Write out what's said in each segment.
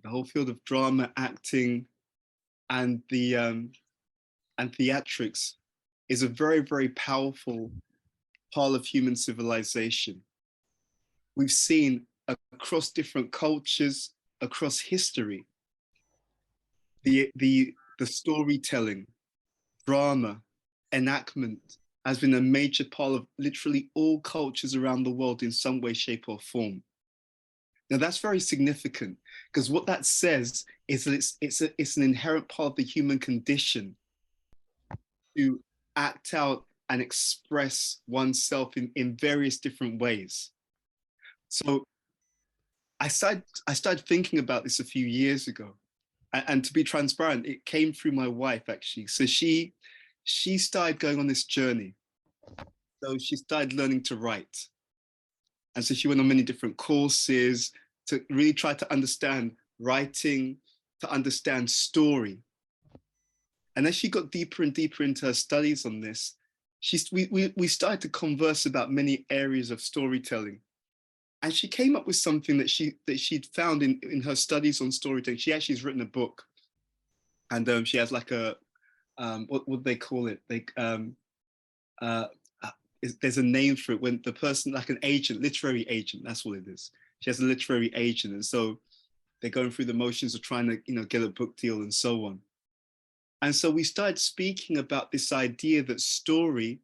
the whole field of drama, acting, and and theatrics is a very, very powerful part of human civilization. We've seen across different cultures, across history, the storytelling, drama, enactment has been a major part of literally all cultures around the world in some way, shape, or form. Now that's very significant because what that says is that it's an inherent part of the human condition to act out and express oneself in various different ways. So I started thinking about this a few years ago, and to be transparent, it came through my wife actually. So she started going on this journey. So she started learning to write, and so she went on many different courses to really try to understand writing, to understand story. And as she got deeper and deeper into her studies on this, we started to converse about many areas of storytelling. And she came up with something that she'd found in her studies on storytelling. She actually has written a book, and she has like a what would they call it? Uh, there's a name for it when the person, like an agent, literary agent. That's what it is. She has a literary agent, and so they're going through the motions of trying to get a book deal and so on. And so we started speaking about this idea that story,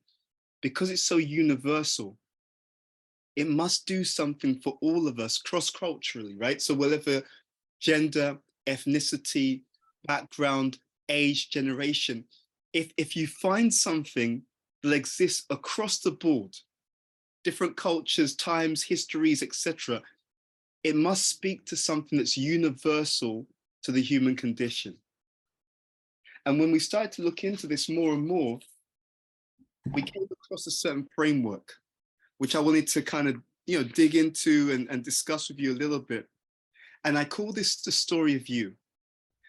because it's so universal, it must do something for all of us cross-culturally, right? So whatever gender, ethnicity, background, age, generation, if you find something that exists across the board, different cultures, times, histories, etc., it must speak to something that's universal to the human condition. And when we started to look into this more and more, we came across a certain framework, which I wanted to kind of dig into and discuss with you a little bit. And I call this the story of you.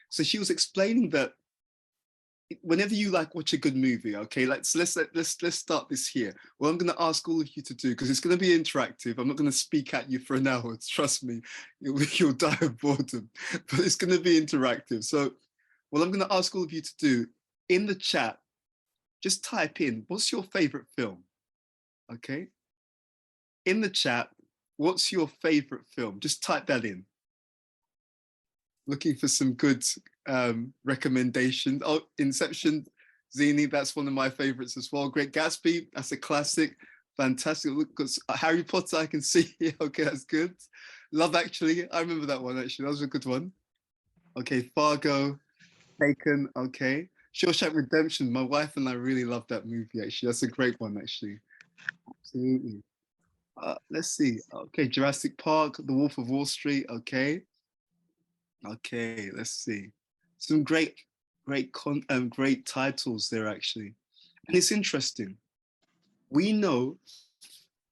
So she was explaining that whenever you watch a good movie, okay, let's start this here. Well, I'm going to ask all of you to do, because it's going to be interactive. I'm not going to speak at you for an hour. Trust me, you'll die of boredom. But it's going to be interactive. So what I'm going to ask all of you to do in the chat, just type in, what's your favorite film? Okay. In the chat, what's your favorite film? Just type that in. Looking for some good recommendations. Oh, Inception, Zini, that's one of my favorites as well. Great Gatsby, that's a classic. Fantastic. Look, Harry Potter, I can see. Okay, that's good. Love Actually, I remember that one actually. That was a good one. Okay, Fargo, Taken. Okay, Shawshank Redemption. My wife and I really love that movie actually. That's a great one actually. Absolutely. Let's see. Okay, Jurassic Park, The Wolf of Wall Street. Okay. Okay, let's see. Some great titles there actually. And it's interesting. We know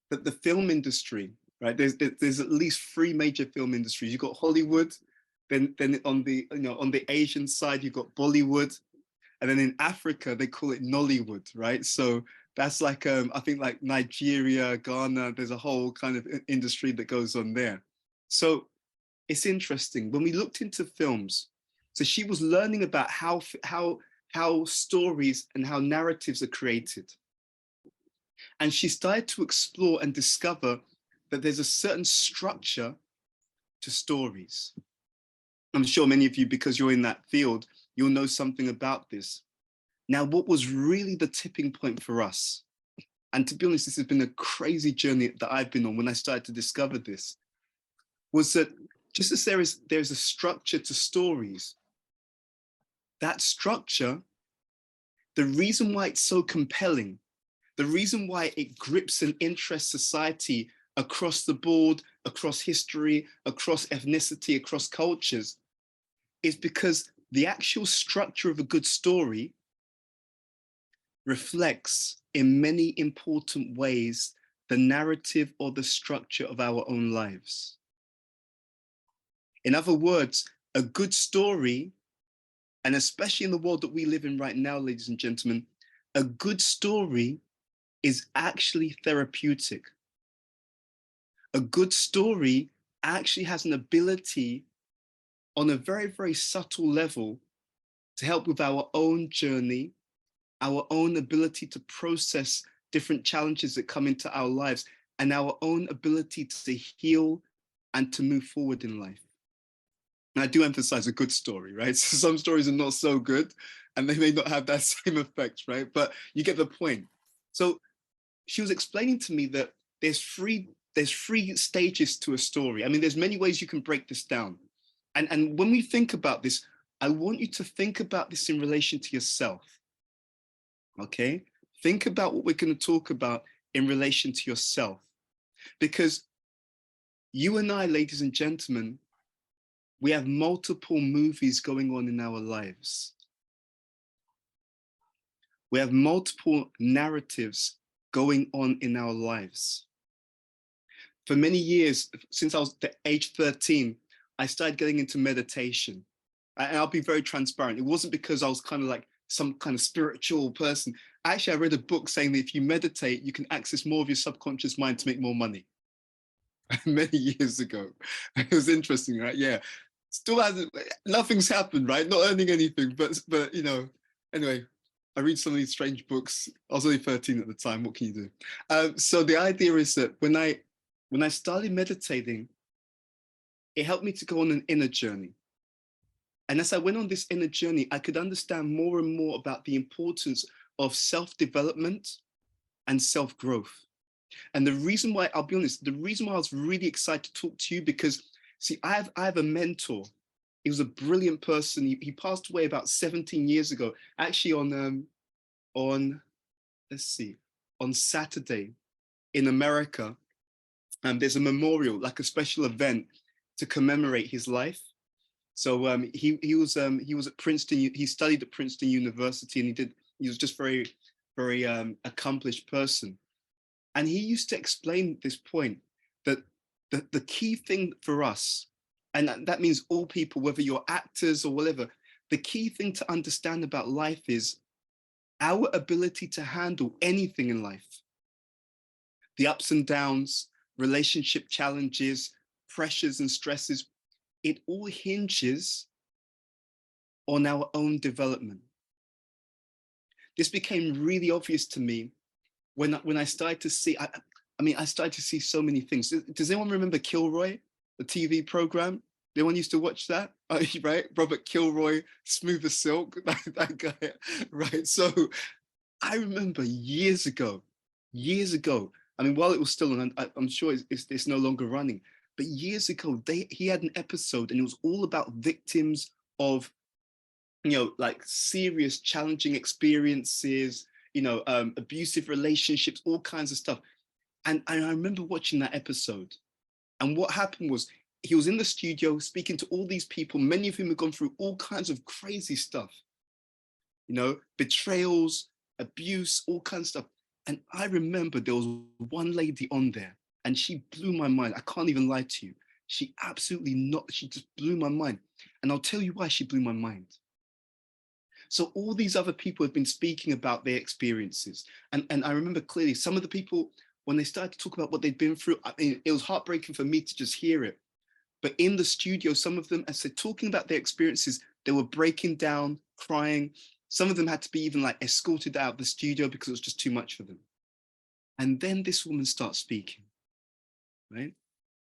that the film industry, right? There's at least three major film industries. You've got Hollywood, then on the Asian side you've got Bollywood, and then in Africa they call it Nollywood, right? So that's like I think like Nigeria, Ghana. There's a whole kind of industry that goes on there. So it's interesting when we looked into films. So she was learning about how stories and how narratives are created. And she started to explore and discover that there's a certain structure to stories. I'm sure many of you, because you're in that field, you'll know something about this. Now, what was really the tipping point for us, and to be honest, this has been a crazy journey that I've been on when I started to discover this, was that just as there's a structure to stories, that structure, the reason why it's so compelling, the reason why it grips and interests society across the board, across history, across ethnicity, across cultures, is because the actual structure of a good story reflects in many important ways the narrative or the structure of our own lives. In other words, a good story, and especially in the world that we live in right now, ladies and gentlemen, a good story is actually therapeutic. A good story actually has an ability on a very, very subtle level to help with our own journey, our own ability to process different challenges that come into our lives, and our own ability to heal and to move forward in life. And I do emphasize a good story, right? So some stories are not so good and they may not have that same effect, right? But you get the point. So she was explaining to me that there's three stages to a story. I mean, there's many ways you can break this down. And when we think about this, I want you to think about this in relation to yourself. Okay? Think about what we're going to talk about in relation to yourself. Because you and I, ladies and gentlemen, we have multiple movies going on in our lives. We have multiple narratives going on in our lives. For many years, since I was the age 13, I started getting into meditation. And I'll be very transparent. It wasn't because I was kind of like some kind of spiritual person. Actually, I read a book saying that if you meditate, you can access more of your subconscious mind to make more money. Many years ago. It was interesting, right? Yeah. Still hasn't, nothing's happened, right? Not earning anything, but you know, anyway, I read some of these strange books. I was only 13 at the time. What can you do? So the idea is that when I started meditating, it helped me to go on an inner journey. And as I went on this inner journey, I could understand more and more about the importance of self-development and self-growth. And the reason why, I'll be honest, the reason why I was really excited to talk to you, because see, I have a mentor. He was a brilliant person. He passed away about 17 years ago, actually let's see, on Saturday in America. There's a memorial, like a special event to commemorate his life. So he was at Princeton. He studied at Princeton University, and he was just very, very accomplished person. And he used to explain this point that the key thing for us, and that means all people, whether you're actors or whatever, the key thing to understand about life is our ability to handle anything in life. The ups and downs, relationship challenges, pressures and stresses, it all hinges on our own development. This became really obvious to me when I started to see, I started to see so many things. Does anyone remember Kilroy, the TV program? Anyone used to watch that? Right? Robert Kilroy, Smooth as Silk, that guy, right? So I remember years ago, I mean, while it was still on, I'm sure it's no longer running, but years ago, he had an episode and it was all about victims of, you know, like serious, challenging experiences, you know, abusive relationships, all kinds of stuff. And I remember watching that episode. And what happened was he was in the studio speaking to all these people, many of whom had gone through all kinds of crazy stuff, you know, betrayals, abuse, all kinds of stuff. And I remember there was one lady on there and she blew my mind. I can't even lie to you. She just blew my mind. And I'll tell you why she blew my mind. So all these other people have been speaking about their experiences. And I remember clearly some of the people, when they started to talk about what they'd been through, I mean, it was heartbreaking for me to just hear it. But in the studio, some of them, as they're talking about their experiences, they were breaking down, crying. Some of them had to be even like escorted out of the studio because it was just too much for them. And then this woman starts speaking, right?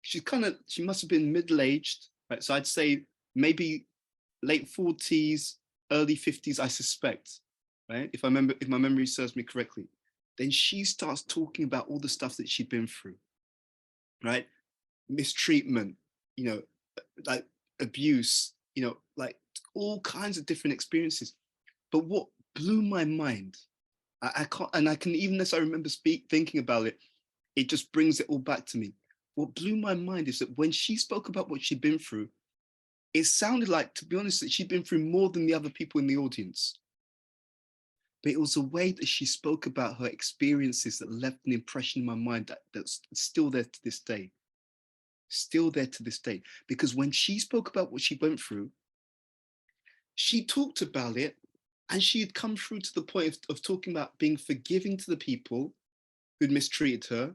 She must have been middle-aged, right? So I'd say maybe late 40s, early 50s, I suspect, right? If my memory serves me correctly. Then she starts talking about all the stuff that she'd been through, right? Mistreatment, you know, like abuse, you know, like all kinds of different experiences. But what blew my mind, I can't, and I can, even as I remember thinking about it, it just brings it all back to me. What blew my mind is that when she spoke about what she'd been through, it sounded like, to be honest, that she'd been through more than the other people in the audience. But it was a way that she spoke about her experiences that left an impression in my mind that's still there to this day. Still there to this day. Because when she spoke about what she went through, she talked about it and she had come through to the point of talking about being forgiving to the people who'd mistreated her,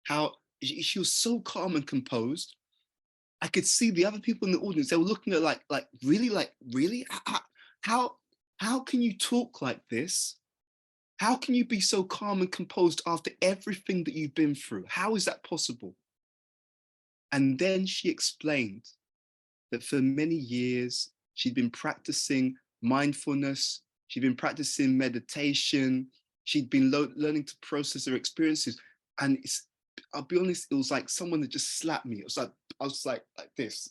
how she was so calm and composed. I could see the other people in the audience, they were looking at like, really? How, how can you talk like this? How can you be so calm and composed after everything that you've been through? How is that possible? And then she explained that for many years, she'd been practicing mindfulness, she'd been practicing meditation, she'd been learning to process her experiences. And I'll be honest, it was like someone that just slapped me. It was like, I was like this.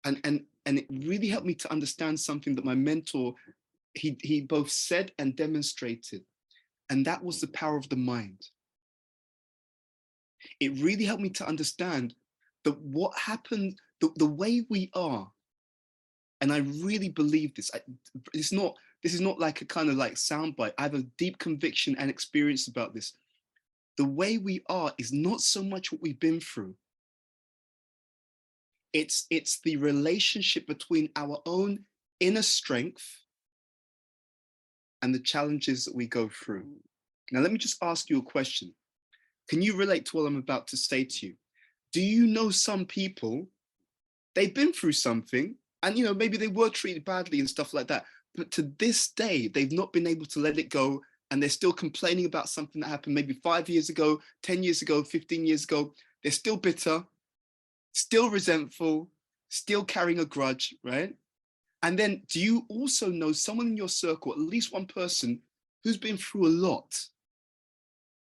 And it really helped me to understand something that my mentor, he both said and demonstrated. And that was the power of the mind. It really helped me to understand that what happened, the way we are, and I really believe this. This is not like a kind of like soundbite. I have a deep conviction and experience about this. The way we are is not so much what we've been through. It's the relationship between our own inner strength and the challenges that we go through. Now, let me just ask you a question. Can you relate to what I'm about to say to you? Do you know some people, they've been through something, and maybe they were treated badly and stuff like that, but to this day, they've not been able to let it go, and they're still complaining about something that happened maybe 5 years ago, 10 years ago, 15 years ago. They're still bitter, still resentful, still carrying a grudge, right? And then do you also know someone in your circle, at least one person, who's been through a lot,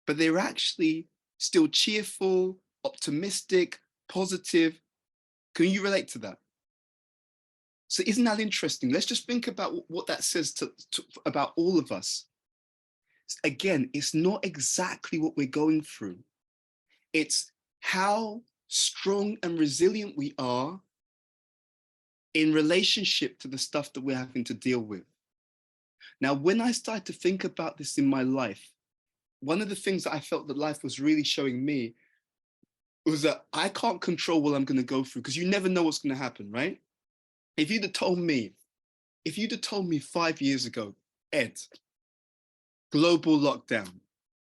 but they're actually still cheerful, optimistic, positive? Can you relate to that? So isn't that interesting? Let's just think about what that says about all of us. Again, it's not exactly what we're going through. It's how strong and resilient we are in relationship to the stuff that we're having to deal with. Now, when I started to think about this in my life, one of the things that I felt that life was really showing me was that I can't control what I'm going to go through, because you never know what's going to happen, right? If you'd have told me 5 years ago, Ed, global lockdown,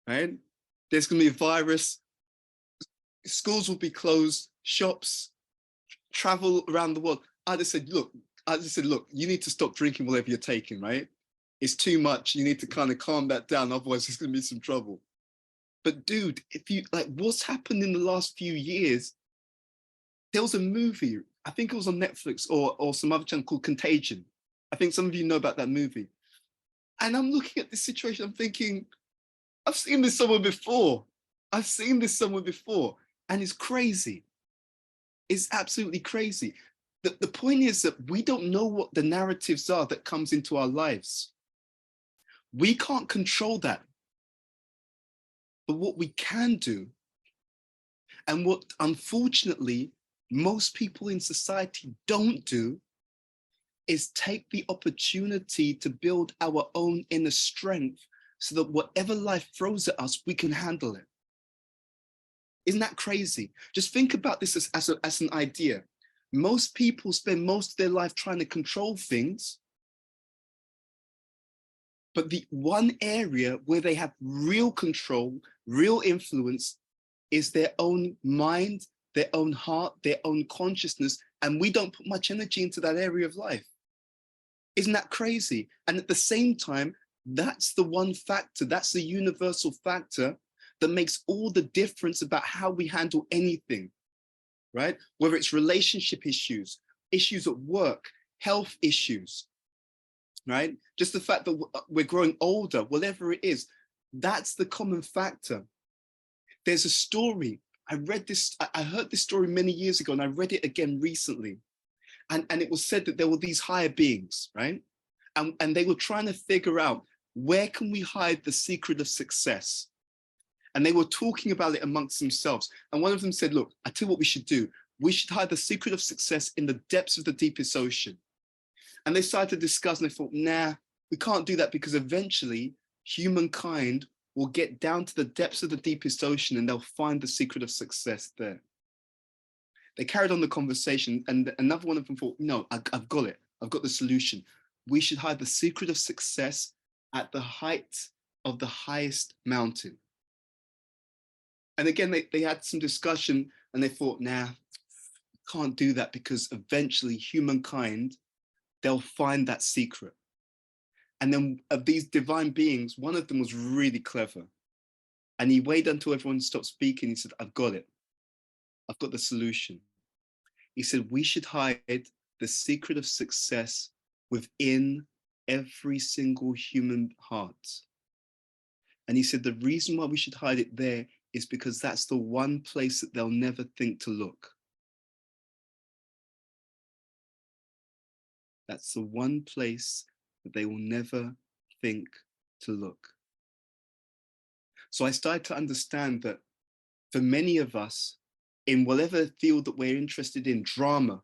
right? There's going to be a virus, schools will be closed, shops, travel around the world. I just said, look, you need to stop drinking whatever you're taking, right? It's too much. You need to kind of calm that down. Otherwise, there's going to be some trouble. But dude, if you like what's happened in the last few years, there was a movie, I think it was on Netflix or some other channel called Contagion. I think some of you know about that movie. And I'm looking at this situation, I'm thinking, I've seen this somewhere before. I've seen this somewhere before. And it's crazy. It's absolutely crazy. The point is that we don't know what the narratives are that comes into our lives. We can't control that. But what we can do, and what unfortunately most people in society don't do, is take the opportunity to build our own inner strength so that whatever life throws at us, we can handle it. Isn't that crazy? Just think about this as an idea. Most people spend most of their life trying to control things, but the one area where they have real control, real influence, is their own mind, their own heart, their own consciousness, and we don't put much energy into that area of life. Isn't that crazy? And at the same time, that's the one factor, that's the universal factor that makes all the difference about how we handle anything, right? Whether it's relationship issues, issues at work, health issues, right? Just the fact that we're growing older, whatever it is, that's the common factor. There's a story, I heard this story many years ago, and I read it again recently. And it was said that there were these higher beings, right? And they were trying to figure out, where can we hide the secret of success? And they were talking about it amongst themselves. And one of them said, look, I tell you what we should do. We should hide the secret of success in the depths of the deepest ocean. And they started to discuss, and they thought, nah, we can't do that, because eventually humankind will get down to the depths of the deepest ocean and they'll find the secret of success there. They carried on the conversation, and another one of them thought, no, I've got it. I've got the solution. We should hide the secret of success at the height of the highest mountain. And again, they had some discussion, and they thought, nah, can't do that because eventually humankind, they'll find that secret. And then of these divine beings, one of them was really clever. And he waited until everyone stopped speaking. He said, I've got it. I've got the solution. He said, we should hide the secret of success within every single human heart. And he said, the reason why we should hide it there is because that's the one place that they'll never think to look. That's the one place that they will never think to look. So I started to understand that for many of us, in whatever field that we're interested in, drama,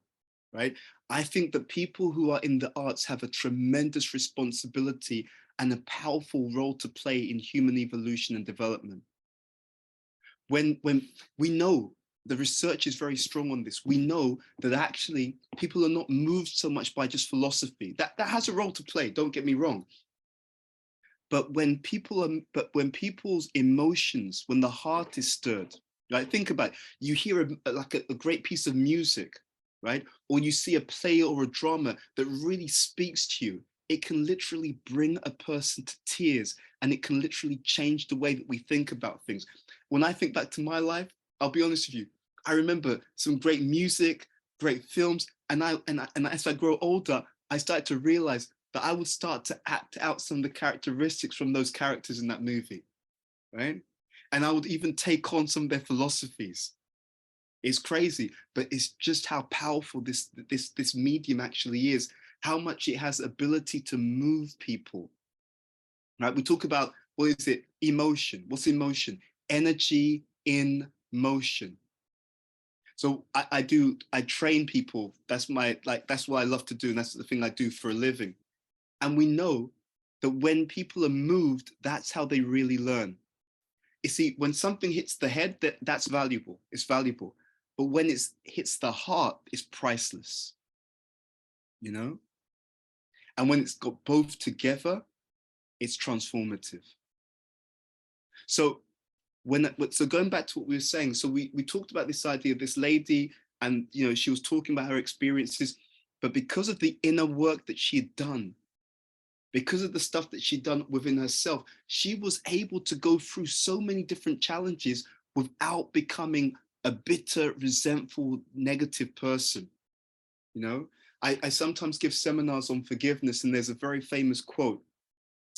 right? I think that people who are in the arts have a tremendous responsibility and a powerful role to play in human evolution and development. When we know, the research is very strong on this, we know that actually people are not moved so much by just philosophy. That has a role to play, don't get me wrong. But when people's emotions, when the heart is stirred, right? Think about it. You hear a great piece of music, right? Or you see a play or a drama that really speaks to you. It can literally bring a person to tears, and it can literally change the way that we think about things. When I think back to my life, I'll be honest with you, I remember some great music, great films, and as I grow older, I started to realize that I would start to act out some of the characteristics from those characters in that movie, right? And I would even take on some of their philosophies. It's crazy, but it's just how powerful this medium actually is, how much it has ability to move people, right? We talk about, what is it? Emotion. What's emotion? Energy in motion. So I train people. That's that's what I love to do. And that's the thing I do for a living. And we know that when people are moved, that's how they really learn. You see, when something hits the head, that's valuable. It's valuable. But when it hits the heart, it's priceless, you know? And when it's got both together, it's transformative. So going back to what we were saying, so we talked about this idea of this lady, and she was talking about her experiences, but because of the inner work that she had done, because of the stuff that she'd done within herself, she was able to go through so many different challenges without becoming a bitter, resentful, negative person. I sometimes give seminars on forgiveness, and there's a very famous quote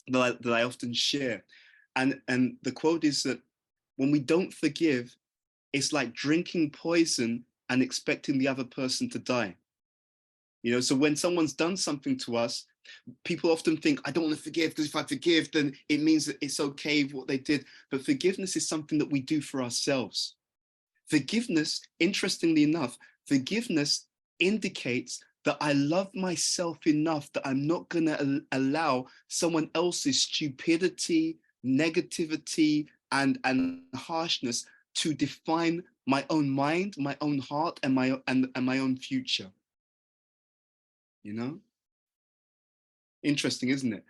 that I often share. And the quote is that when we don't forgive, it's like drinking poison and expecting the other person to die. So when someone's done something to us, people often think, I don't want to forgive, because if I forgive, then it means that it's okay what they did. But forgiveness is something that we do for ourselves. Forgiveness, interestingly enough, forgiveness indicates that I love myself enough that I'm not going to allow someone else's stupidity, negativity, and harshness to define my own mind, my own heart, and my own future. Interesting, isn't it?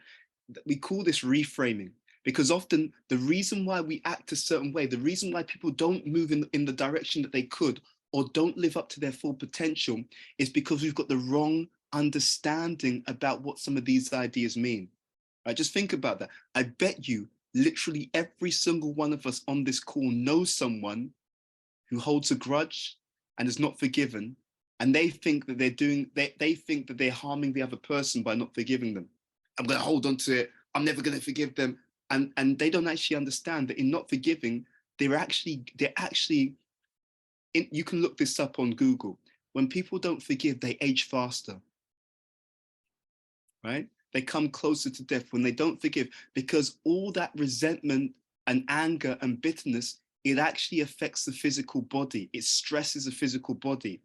We call this reframing, because often the reason why we act a certain way, the reason why people don't move in the direction that they could, or don't live up to their full potential, is because we've got the wrong understanding about what some of these ideas mean. Right? Just think about that. I bet you literally every single one of us on this call knows someone who holds a grudge and is not forgiven, and they think that they think that they're harming the other person by not forgiving them. I'm going to hold on to it. I'm never going to forgive them. And they don't actually understand that in not forgiving, they're actually, you can look this up on Google. When people don't forgive, they age faster, right? They come closer to death when they don't forgive, because all that resentment and anger and bitterness, it actually affects the physical body. It stresses the physical body.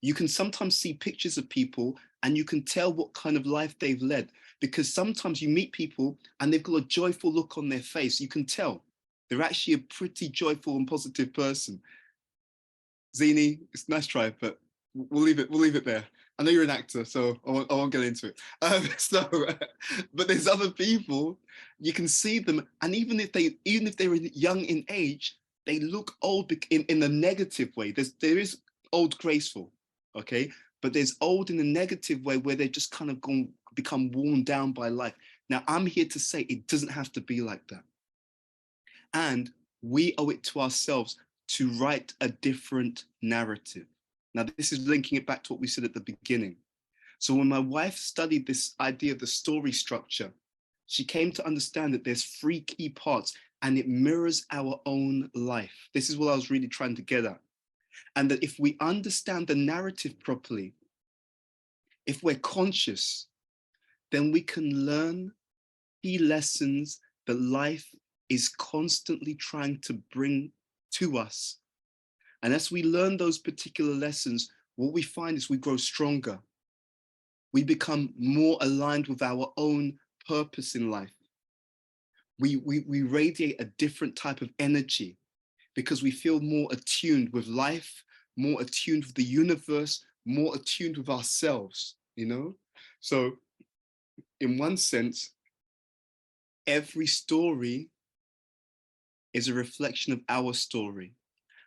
You can sometimes see pictures of people and you can tell what kind of life they've led, because sometimes you meet people and they've got a joyful look on their face. You can tell they're actually a pretty joyful and positive person. Zini, it's a nice try, but we'll leave it there. I know you're an actor, so I won't get into it. But there's other people, you can see them, and even if they're young in age, they look old in a negative way. There is old graceful, okay? But there's old in a negative way where they're just kind of become worn down by life. Now, I'm here to say it doesn't have to be like that. And we owe it to ourselves to write a different narrative. Now, this is linking it back to what we said at the beginning. So when my wife studied this idea of the story structure, she came to understand that there's 3 key parts and it mirrors our own life. This is what I was really trying to get at. And that if we understand the narrative properly, if we're conscious, then we can learn key lessons that life is constantly trying to bring to us. And as we learn those particular lessons, what we find is we grow stronger. We become more aligned with our own purpose in life. We radiate a different type of energy because we feel more attuned with life, more attuned with the universe, more attuned with ourselves, you know? So in one sense, every story is a reflection of our story.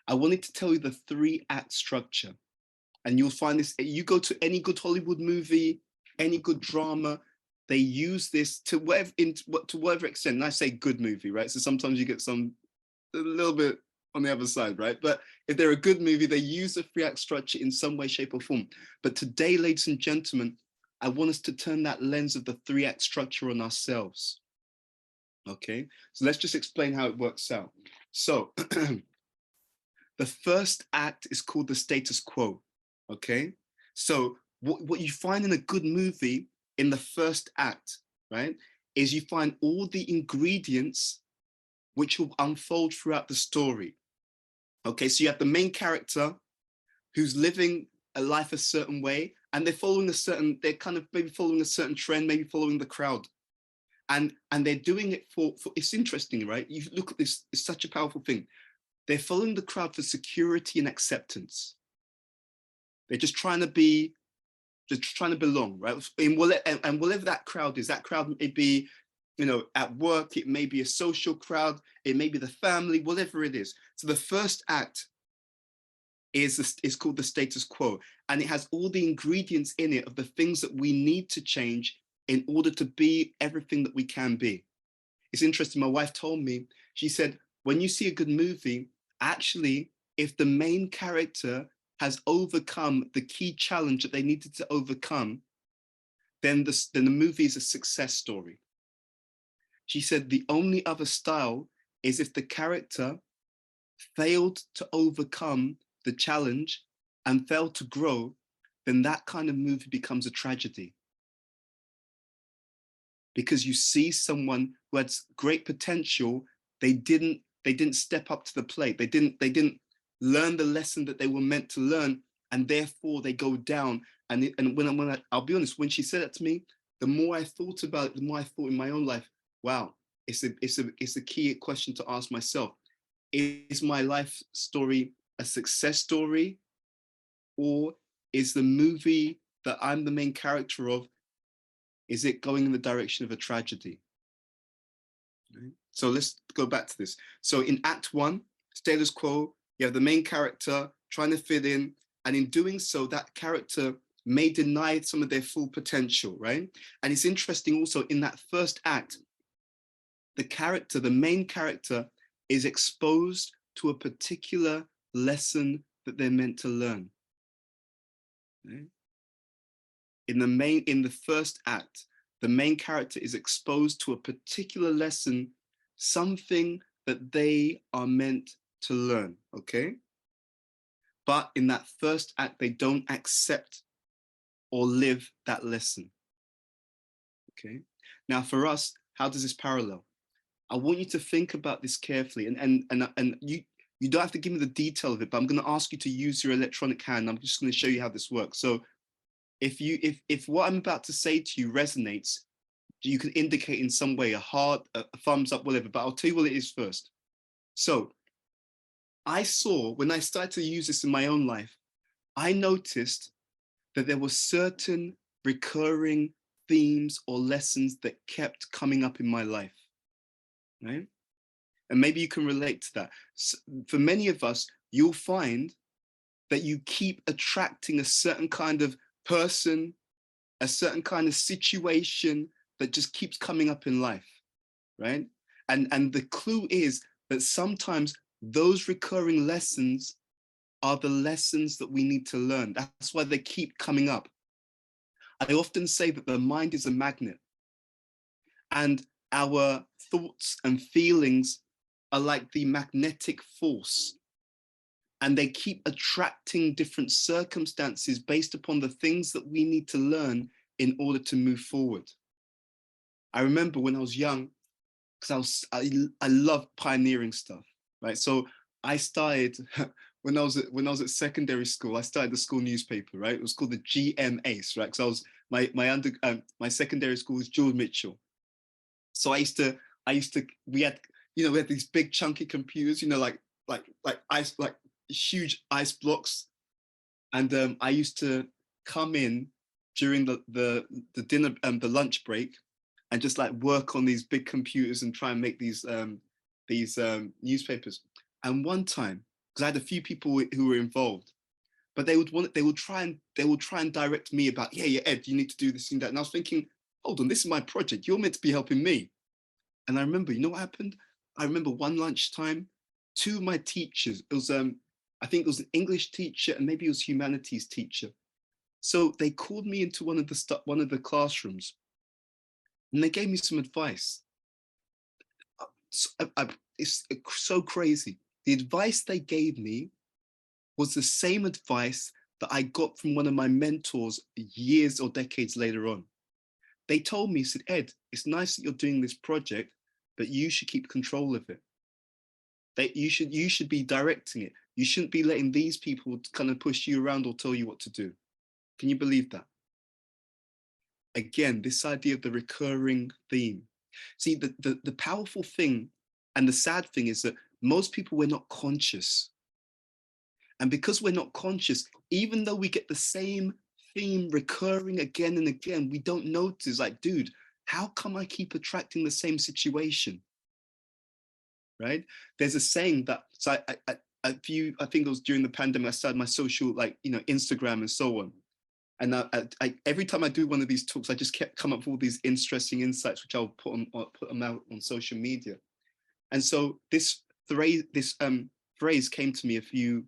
I wanted to tell you the 3-act structure, and you'll find this, you go to any good Hollywood movie, any good drama, they use this to whatever extent, and I say good movie, right? So sometimes you get some, a little bit on the other side, right? But if they're a good movie, they use the 3-act structure in some way, shape or form. But today, ladies and gentlemen, I want us to turn that lens of the 3-act structure on ourselves. Okay, so let's just explain how it works out. So the first act is called the status quo. Okay, so what you find in a good movie in the first act, right, is you find all the ingredients which will unfold throughout the story. Okay, so you have the main character who's living a life a certain way, and they're following a certain, they're kind of maybe following a certain trend, maybe following the crowd. And they're doing it for, it's interesting, right? You look at this, it's such a powerful thing. They're following the crowd for security and acceptance. They're just trying to be, just trying to belong, right? And whatever that crowd is, that crowd may be, you know, at work, it may be a social crowd, it may be the family, whatever it is. So the first act is called the status quo, and it has all the ingredients in it of the things that we need to change in order to be everything that we can be. It's interesting, my wife told me, she said, when you see a good movie, actually, if the main character has overcome the key challenge that they needed to overcome, then the movie is a success story. She said the only other style is if the character failed to overcome the challenge and failed to grow, then that kind of movie becomes a tragedy. Because you see someone who had great potential, they didn't step up to the plate. They didn't learn the lesson that they were meant to learn, and therefore they go down. And I'll be honest, when she said that to me, the more I thought about it, the more I thought in my own life, wow, it's a key question to ask myself. Is my life story a success story, or is the movie that I'm the main character of, is it going in the direction of a tragedy? Right? So let's go back to this. So in Act 1, status quo, you have the main character trying to fit in, and in doing so, that character may deny some of their full potential, right? And it's interesting also in that first act, the main character is exposed to a particular lesson that they're meant to learn. Right? In the first act, the main character is exposed to a particular lesson, something that they are meant to learn, okay? But in that first act, they don't accept or live that lesson, okay? Now for us, how does this parallel? I want you to think about this carefully, and you don't have to give me the detail of it, but I'm going to ask you to use your electronic hand. I'm just going to show you how this works. So if what I'm about to say to you resonates, you can indicate in some way a heart, a thumbs up, whatever, but I'll tell you what it is first. So I saw, when I started to use this in my own life, I noticed that there were certain recurring themes or lessons that kept coming up in my life, right? And maybe you can relate to that. So for many of us, you'll find that you keep attracting a certain kind of person, a certain kind of situation that just keeps coming up in life, right? And the clue is that sometimes those recurring lessons are the lessons that we need to learn. That's why they keep coming up. I often say that the mind is a magnet, and our thoughts and feelings are like the magnetic force, and they keep attracting different circumstances based upon the things that we need to learn in order to move forward. I remember when I was young, because I love pioneering stuff, right? So I started when I was at secondary school. I started the school newspaper, right? It was called the GM Ace, right? Because I was my secondary school was George Mitchell. So I used to we had we had these big chunky computers, like ice, like huge ice blocks, and I used to come in during the dinner the lunch break, and just like work on these big computers and try and make these newspapers. And one time, because I had a few people who were involved, but they would try and direct me about, yeah, Ed, you need to do this and that. And I was thinking, hold on, this is my project. You're meant to be helping me. And I remember, you know what happened? I remember one lunchtime, two of my teachers, it was I think it was an English teacher and maybe it was humanities teacher. So they called me into one of the classrooms, and they gave me some advice. It's so crazy. The advice they gave me was the same advice that I got from one of my mentors years or decades later on. They told me, said, Ed, it's nice that you're doing this project, but you should keep control of it. You should be directing it. You shouldn't be letting these people kind of push you around or tell you what to do. Can you believe that? Again, this idea of the recurring theme. See, the powerful thing and the sad thing is that most people, we're not conscious. And because we're not conscious, even though we get the same theme recurring again and again, we don't notice, like, dude, how come I keep attracting the same situation? Right? There's a saying that, so I think it was during the pandemic, I started my social, like, Instagram and so on. And every time I do one of these talks, I just kept come up with all these interesting insights, which I'll put them out on social media. And so this phrase came to me actually,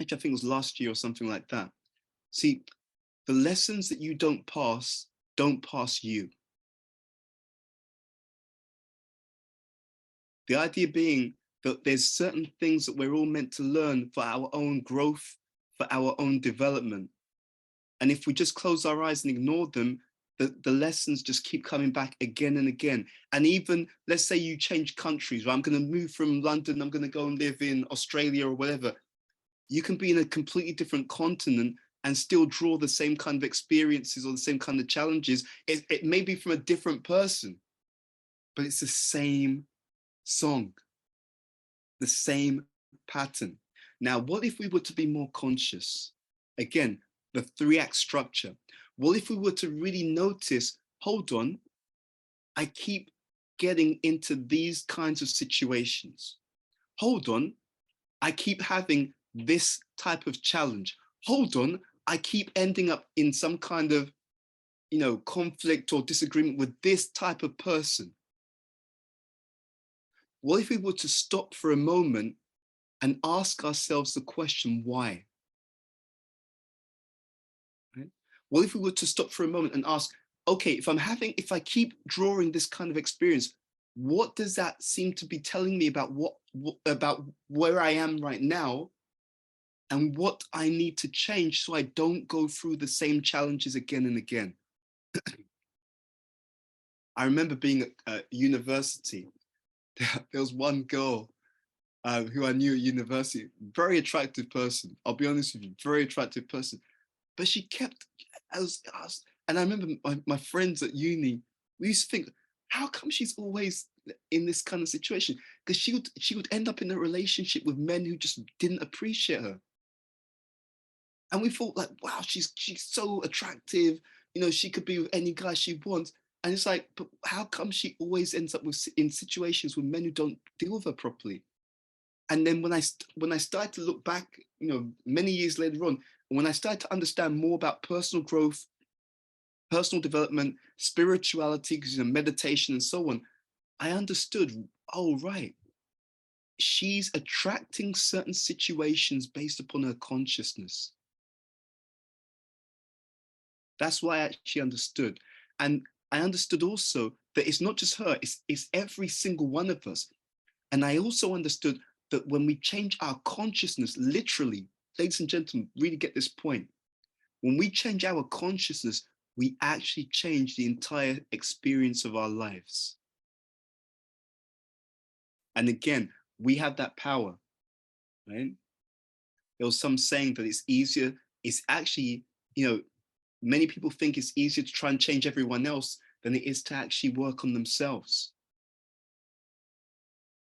I think it was last year or something like that. See, the lessons that you don't pass you. The idea being that there's certain things that we're all meant to learn for our own growth, for our own development. And if we just close our eyes and ignore them, the lessons just keep coming back again and again. And even, let's say you change countries, right? I'm going to move from London, I'm going to go and live in Australia or whatever. You can be in a completely different continent and still draw the same kind of experiences or the same kind of challenges. It may be from a different person, but it's the same song, the same pattern. Now, what if we were to be more conscious? Again, the 3-act structure. What if we were to really notice, hold on, I keep getting into these kinds of situations. Hold on, I keep having this type of challenge. Hold on, I keep ending up in some kind of, conflict or disagreement with this type of person. What if we were to stop for a moment and ask ourselves the question, why? Right? What if we were to stop for a moment and ask, okay, if I keep drawing this kind of experience, what does that seem to be telling me about about where I am right now and what I need to change so I don't go through the same challenges again and again? I remember being at university. There was one girl who I knew at university, very attractive person. I'll be honest with you, very attractive person. But she kept, and I remember my friends at uni, we used to think, how come she's always in this kind of situation? Because she would end up in a relationship with men who just didn't appreciate her. And we thought, like, wow, she's so attractive. She could be with any guy she wants. And it's like, but how come she always ends up in situations with men who don't deal with her properly? And then when I started to look back, many years later on, when I started to understand more about personal growth, personal development, spirituality, meditation and so on, I understood, oh, right, she's attracting certain situations based upon her consciousness. That's why I actually understood. And I understood also that it's not just her, it's every single one of us. And I also understood that when we change our consciousness, literally, ladies and gentlemen, really get this point. When we change our consciousness, we actually change the entire experience of our lives. And again, we have that power, right? There was some saying that it's actually, many people think it's easier to try and change everyone else than it is to actually work on themselves.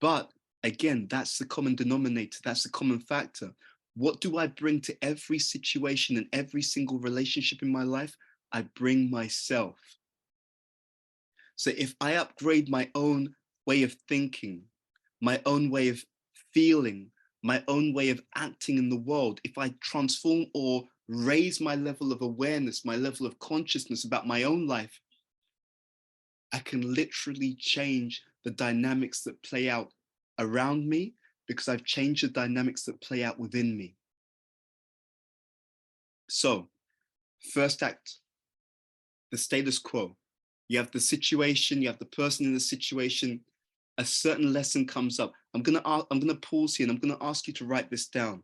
But again, that's the common denominator, that's the common factor. What do I bring to every situation and every single relationship in my life? I bring myself. So if I upgrade my own way of thinking, my own way of feeling, my own way of acting in the world, if I transform or raise my level of awareness, my level of consciousness about my own life, I can literally change the dynamics that play out around me because I've changed the dynamics that play out within me. So, first act, the status quo. You have the situation, you have the person in the situation, a certain lesson comes up. I'm gonna pause here and I'm gonna ask you to write this down.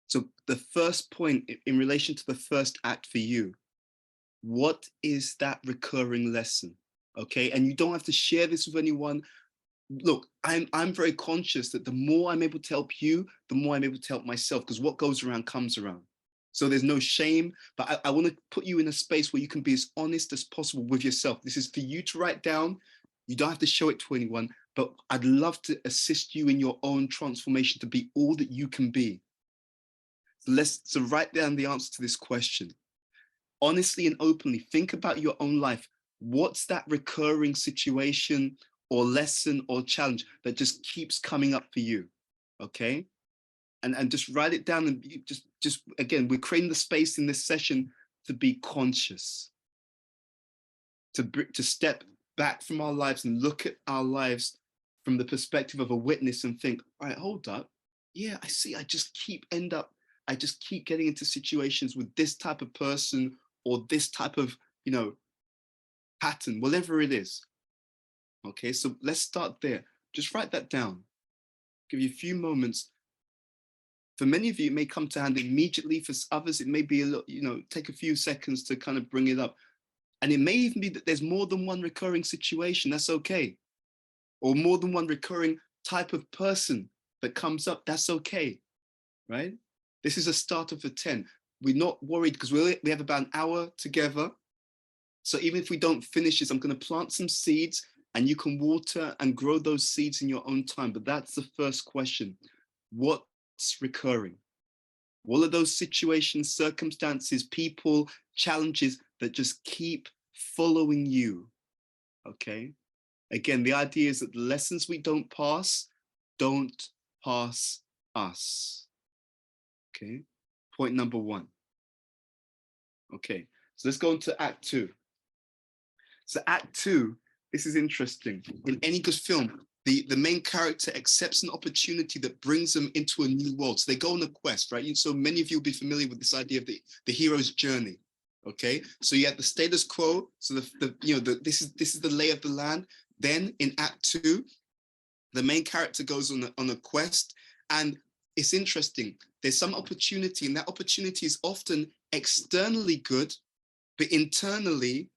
So the first point in relation to the first act for you, what is that recurring lesson? Okay, and you don't have to share this with anyone. Look, I'm very conscious that the more I'm able to help you, the more I'm able to help myself, because what goes around comes around. So there's no shame, but I want to put you in a space where you can be as honest as possible with yourself. This is for you to write down. You don't have to show it to anyone, but I'd love to assist you in your own transformation to be all that you can be. So write down the answer to this question. Honestly and openly, think about your own life. What's that recurring situation or lesson or challenge that just keeps coming up for you? Okay. And just write it down and just again, we're creating the space in this session to be conscious, to step back from our lives and look at our lives from the perspective of a witness and think, all right, hold up. Yeah, I see. I just keep getting into situations with this type of person or this type of, pattern, whatever it is. Okay, so let's start there. Just write that down. Give you a few moments. For many of you, it may come to hand immediately. For others, it may be a little, take a few seconds to kind of bring it up. And it may even be that there's more than one recurring situation. That's okay. Or more than one recurring type of person that comes up. That's okay, right? This is a start of a 10. We're not worried because we have about an hour together. So even if we don't finish this, I'm going to plant some seeds and you can water and grow those seeds in your own time. But that's the first question. What's recurring? What are those situations, circumstances, people, challenges that just keep following you? Okay. Again, the idea is that the lessons we don't pass us. Okay. Point number one. Okay. So let's go into act two. So act two, this is interesting. In any good film, the main character accepts an opportunity that brings them into a new world. So they go on a quest, right? So many of you will be familiar with this idea of the hero's journey. Okay, so you have the status quo. So this is the lay of the land. Then in act two, the main character goes on a quest, and it's interesting. There's some opportunity, and that opportunity is often externally good, but internally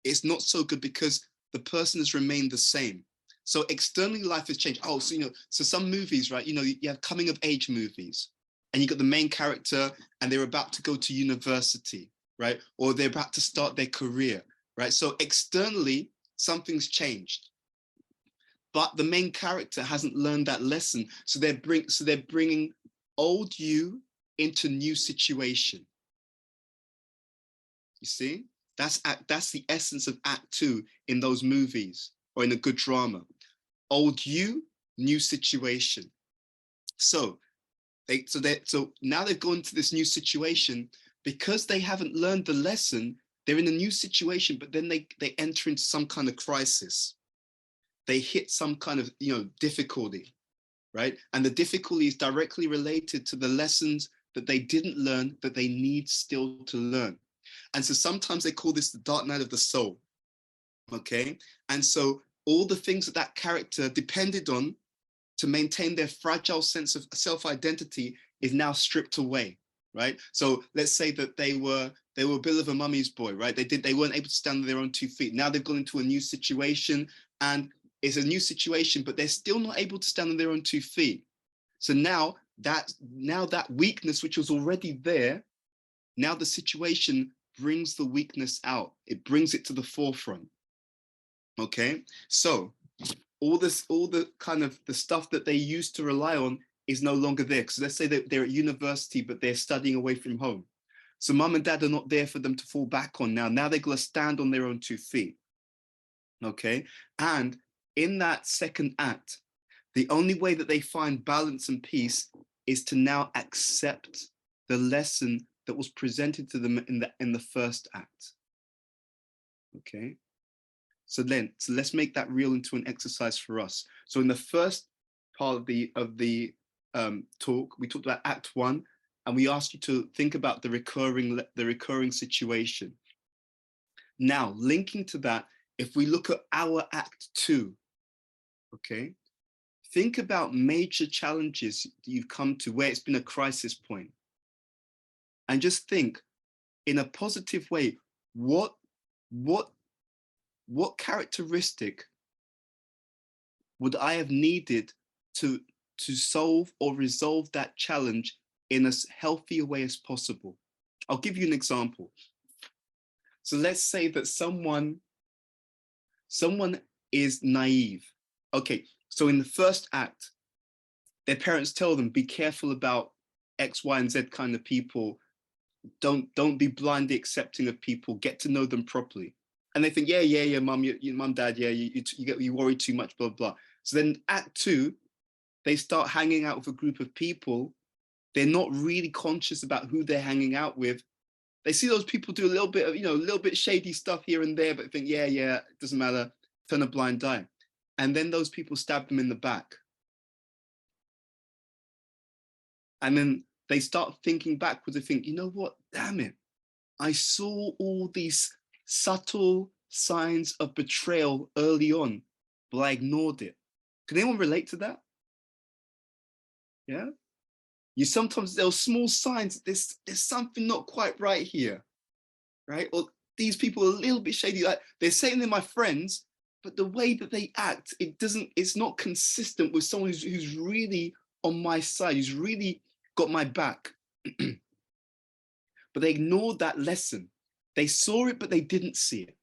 it's not so good because the person has remained the same. So externally, life has changed. Oh, so some movies, right? You have coming of age movies, and you got the main character, and they're about to go to university, right? Or they're about to start their career, right? So externally, something's changed, but the main character hasn't learned that lesson. So they're bringing old you into new situation. You see? That's the essence of act two in those movies or in a good drama. Old you new situation. So now they've gone to this new situation because they haven't learned the lesson. They're in a new situation, but then they enter into some kind of crisis. They hit some kind of difficulty, right? And the difficulty is directly related to the lessons that they didn't learn that they need still to learn. And so sometimes they call this the dark night of the soul. Okay, and so all the things that that character depended on to maintain their fragile sense of self-identity is now stripped away, right? So let's say that they were a bit of a mummy's boy, right? They weren't able to stand on their own 2 feet. Now they've gone into a new situation, and it's a new situation, but they're still not able to stand on their own 2 feet. So now that weakness, which was already there, now the situation brings the weakness out. It brings it to the forefront. Okay, so all the kind of the stuff that they used to rely on is no longer there. So let's say that they're at university, but they're studying away from home. So mum and dad are not there for them to fall back on now. Now they're going to stand on their own 2 feet. Okay, and in that second act, the only way that they find balance and peace is to now accept the lesson that was presented to them in the first act. Okay. So let's make that real into an exercise for us. So in the first part of the talk, we talked about Act 1, and we asked you to think about the recurring situation. Now, linking to that, if we look at our Act 2, okay, think about major challenges that you've come to where it's been a crisis point, and just think in a positive way, what characteristic would I have needed to solve or resolve that challenge in as healthy a way as possible? I'll give you an example. So let's say that someone is naive. Okay, so in the first act, their parents tell them, be careful about X, Y, and Z kind of people. Don't be blindly accepting of people. Get to know them properly. And they think, yeah, mum, dad, yeah, you worry too much, blah, blah. So then Act 2, they start hanging out with a group of people. They're not really conscious about who they're hanging out with. They see those people do a little bit of, a little bit shady stuff here and there, but think, yeah, it doesn't matter, turn a blind eye. And then those people stab them in the back. And then they start thinking backwards and think, you know what, damn it, I saw all these subtle signs of betrayal early on, but I ignored it. Can anyone relate to that? Yeah? There's small signs, there's something not quite right here, right? Or these people are a little bit shady. Like they're saying they're my friends, but the way that they act, it's not consistent with someone who's really on my side, who's really got my back. But they ignored that lesson. They saw it, but they didn't see it.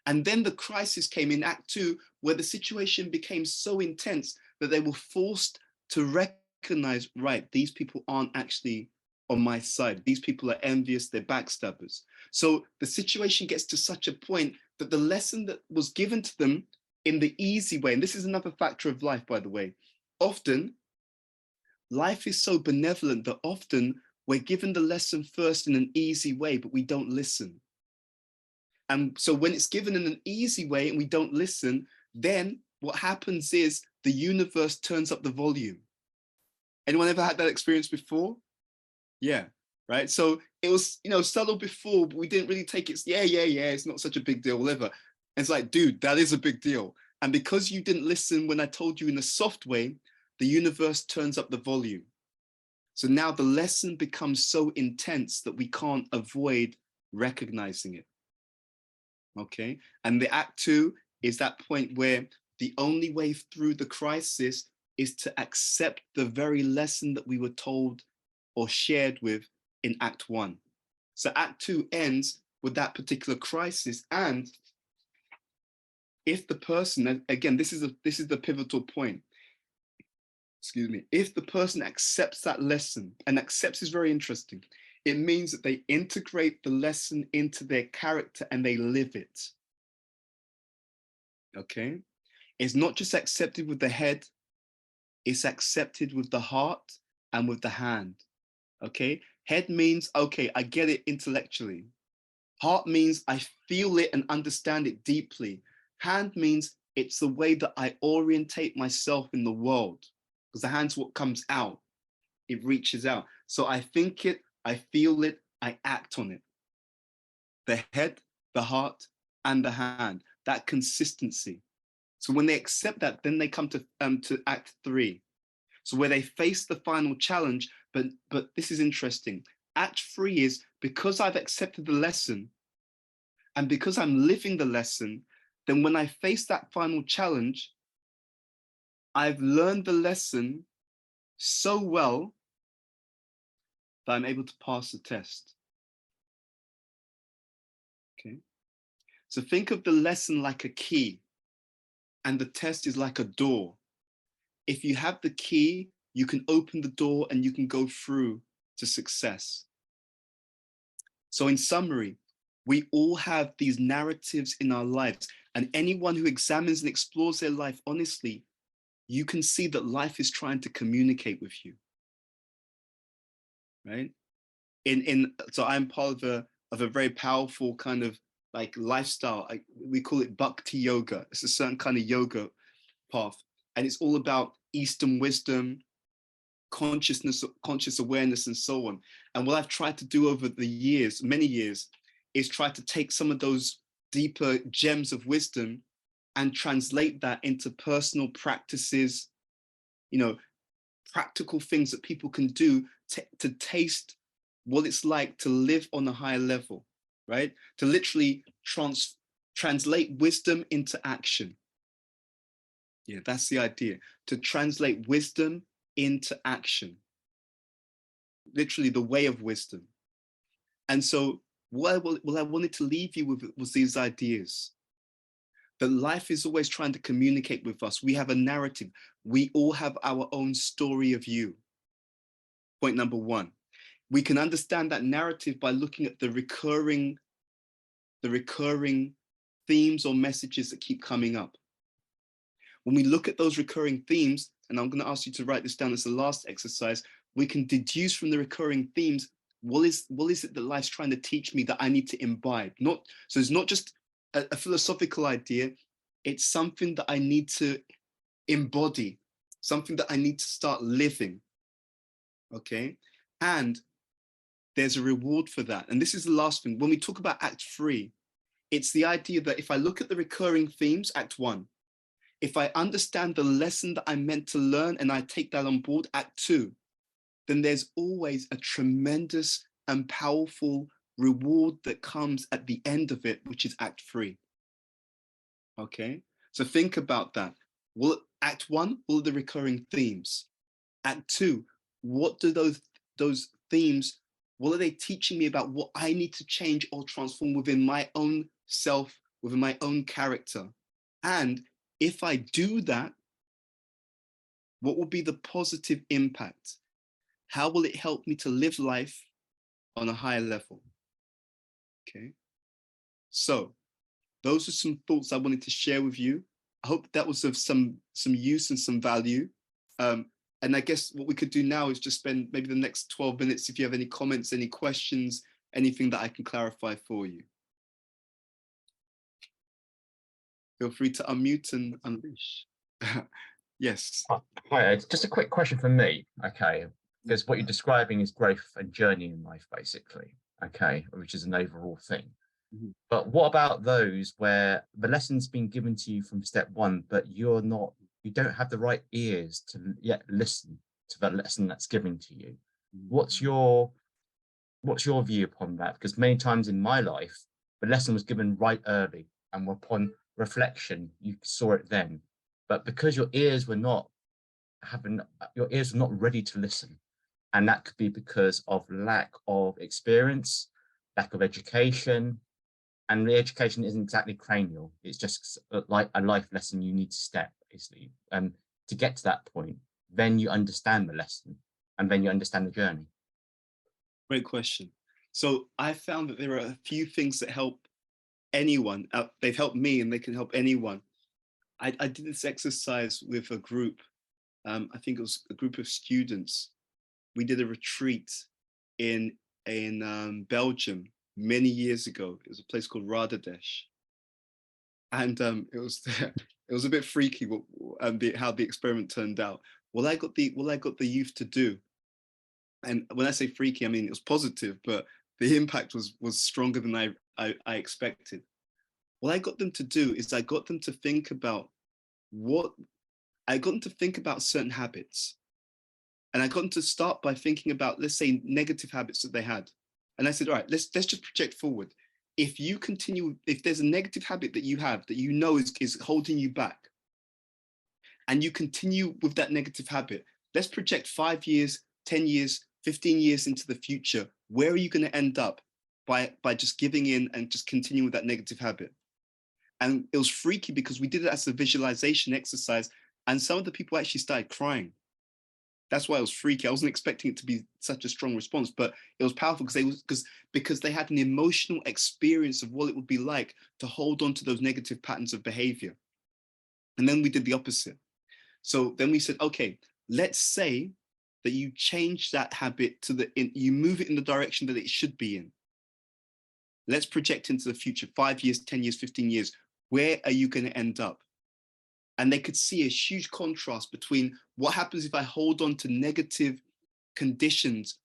And then the crisis came in Act 2, where the situation became so intense that they were forced to recognize, right, these people aren't actually on my side. These people are envious, they're backstabbers. So the situation gets to such a point that the lesson that was given to them in the easy way, and this is another factor of life, by the way, often life is so benevolent that often we're given the lesson first in an easy way, but we don't listen. And so when it's given in an easy way and we don't listen, then what happens is the universe turns up the volume. Anyone ever had that experience before? Yeah, right. So it was, subtle before, but we didn't really take it. Yeah, it's not such a big deal, whatever. And it's like, dude, that is a big deal. And because you didn't listen when I told you in a soft way, the universe turns up the volume. So now the lesson becomes so intense that we can't avoid recognizing it. Okay. And the Act 2 is that point where the only way through the crisis is to accept the very lesson that we were told or shared with in Act 1. So Act 2 ends with that particular crisis. And if the person, again, this is the pivotal point. Excuse me. If the person accepts that lesson, and accepts is very interesting, it means that they integrate the lesson into their character and they live it. Okay? It's not just accepted with the head, It's accepted with the heart and with the hand. Okay. Head means, okay, I get it intellectually. Heart means I feel it and understand it deeply. Hand means it's the way that I orientate myself in the world, because the hand's what comes out. It reaches out. So I think it, I feel it, I act on it. The head, the heart, and the hand, that consistency. So when they accept that, then they come to act 3. So where they face the final challenge, but this is interesting. Act 3 is because I've accepted the lesson and because I'm living the lesson, then when I face that final challenge, I've learned the lesson so well that I'm able to pass the test. Okay. So think of the lesson like a key and the test is like a door. If you have the key, you can open the door and you can go through to success. So in summary, we all have these narratives in our lives, and anyone who examines and explores their life honestly, you can see that life is trying to communicate with you, right? So I'm part of a very powerful kind of like lifestyle. We call it bhakti yoga. It's a certain kind of yoga path, and it's all about Eastern wisdom, consciousness, conscious awareness, and so on. And what I've tried to do over the years, many years, is try to take some of those deeper gems of wisdom and translate that into personal practices, you know, practical things that people can do to taste what it's like to live on a higher level, right? To literally translate wisdom into action. Yeah, that's the idea, to translate wisdom into action. Literally the way of wisdom. And so what I wanted to leave you with was these ideas. That life is always trying to communicate with us. We have a narrative. We all have our own story of you. Point number 1. We can understand that narrative by looking at the recurring themes or messages that keep coming up. When we look at those recurring themes, and I'm going to ask you to write this down as the last exercise, we can deduce from the recurring themes, what is it that life's trying to teach me that I need to imbibe? So it's not just a philosophical idea, it's something that I need to embody, something that I need to start living, okay? And there's a reward for that. And this is the last thing. When we talk about Act 3, it's the idea that if I look at the recurring themes, Act 1, if I understand the lesson that I'm meant to learn and I take that on board, Act 2, then there's always a tremendous and powerful reward that comes at the end of it, which is Act 3. Okay, so think about that. Act 1, what are the recurring themes? Act 2, what do those themes, what are they teaching me about what I need to change or transform within my own self, within my own character? And if I do that, what will be the positive impact? How will it help me to live life on a higher level? Okay, so those are some thoughts I wanted to share with you. I hope that was of some use and some value. And I guess what we could do now is just spend maybe the next 12 minutes if you have any comments, any questions, anything that I can clarify for you. Feel free to unmute and unleash. Yes. Hi, Ed. Just a quick question for me, okay? Because what you're describing is growth and journey in life, basically, okay, which is an overall thing. Mhm. But what about those where the lesson's been given to you from step 1, but you don't have the right ears to yet listen to the lesson that's given to you? What's your view upon that? Because many times in my life, the lesson was given right early, and upon reflection, you saw it then. But because your ears were not ready to listen, and that could be because of lack of experience, lack of education, and the education isn't exactly cranial. It's just like a life lesson you need to step, basically. And to get to that point, then you understand the lesson, and then you understand the journey. Great question. So I found that there are a few things that help anyone. They've helped me and they can help anyone. I did this exercise with a group I think it was a group of students. We did a retreat in Belgium many years ago. It was a place called Radadesh, and it was it was a bit freaky how the experiment turned out. What I got the youth to do, and when I say freaky, I mean it was positive, but the impact was stronger than I expected. What I got them to do is I got them to think about certain habits. And I got them to start by thinking about, let's say, negative habits that they had. And I said, all right, let's just project forward. If there's a negative habit that you have that you know is holding you back, and you continue with that negative habit, let's project 5 years, 10 years, 15 years into the future. Where are you going to end up by just giving in and just continuing with that negative habit? And it was freaky because we did it as a visualization exercise, and some of the people actually started crying. That's why it was freaky. I wasn't expecting it to be such a strong response, but it was powerful because they had an emotional experience of what it would be like to hold on to those negative patterns of behavior. And then we did the opposite. So then we said, okay, let's say that you change that habit you move it in the direction that it should be in. Let's project into the future, 5 years, 10 years, 15 years. Where are you going to end up? And they could see a huge contrast between what happens if I hold on to negative conditions,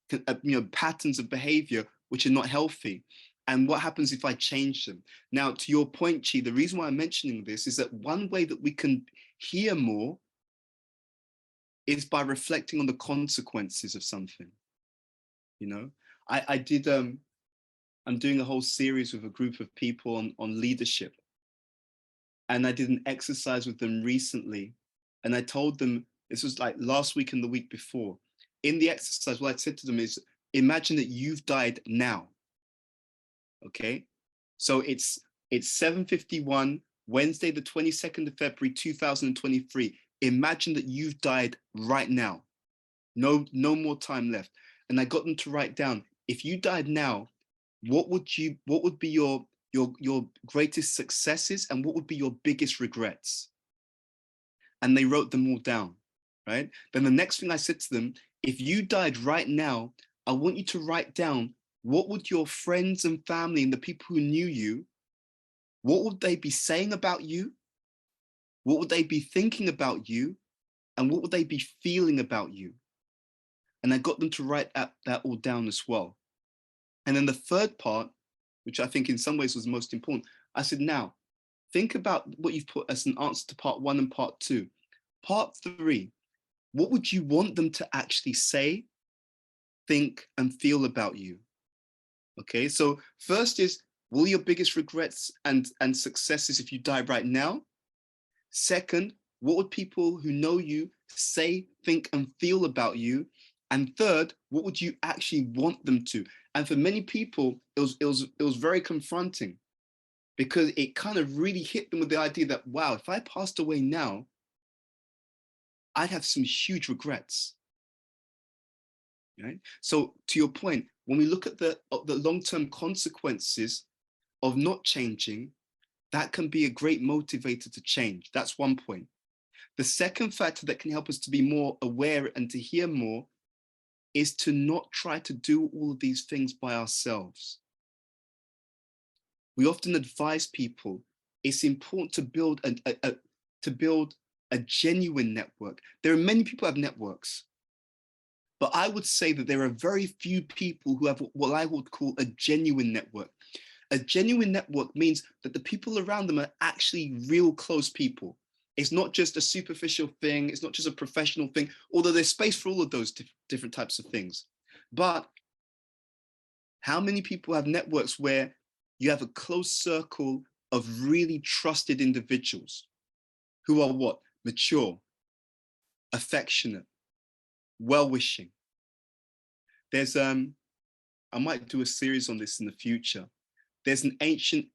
patterns of behavior, which are not healthy, and what happens if I change them. Now, to your point, Chi, the reason why I'm mentioning this is that one way that we can hear more is by reflecting on the consequences of something. I'm doing a whole series with a group of people on leadership. And I did an exercise with them recently. And I told them, this was like last week and the week before. In the exercise, what I said to them is, imagine that you've died now. Okay? So it's 7:51, Wednesday, the 22nd of February, 2023. Imagine that you've died right now. No more time left. And I got them to write down, if you died now, what would be your greatest successes and what would be your biggest regrets? And they wrote them all down, right? Then the next thing I said to them, if you died right now, I want you to write down, what would your friends and family and the people who knew you, what would they be saying about you? What would they be thinking about you? And what would they be feeling about you? And I got them to write that all down as well. And then the third part, which I think in some ways was the most important, I said, now, think about what you've put as an answer to part 1 and part 2. Part 3, what would you want them to actually say, think, and feel about you? Okay, so first is, what are your biggest regrets and successes if you die right now? Second, what would people who know you say, think, and feel about you? And third, what would you actually want them to? And for many people, it was very confronting, because it kind of really hit them with the idea that, wow, if I passed away now, I'd have some huge regrets. Right? So to your point, when we look at the long-term consequences of not changing, that can be a great motivator to change. That's one point. The second factor that can help us to be more aware and to hear more is to not try to do all of these things by ourselves. We often advise people it's important to build a genuine network. There are many people who have networks, but I would say that there are very few people who have what I would call a genuine network. A genuine network means that the people around them are actually real close people. It's not just a superficial thing. It's not just a professional thing, although there's space for all of those different types of things. But how many people have networks where you have a close circle of really trusted individuals who are what? Mature, affectionate, well-wishing. There's, I might do a series on this in the future. There's an ancient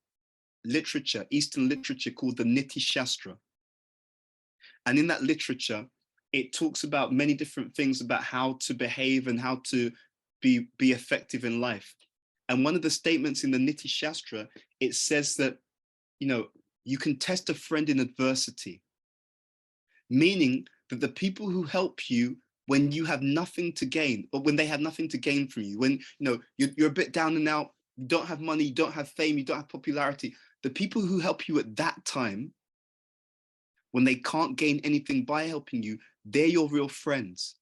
literature, Eastern literature called the Niti Shastra. And in that literature, it talks about many different things about how to behave and how to be effective in life. And one of the statements in the Niti Shastra, it says that, you can test a friend in adversity, meaning that the people who help you when you have nothing to gain, or when they have nothing to gain from you, when you're a bit down and out, you don't have money, you don't have fame, you don't have popularity, the people who help you at that time, when they can't gain anything by helping you, they're your real friends.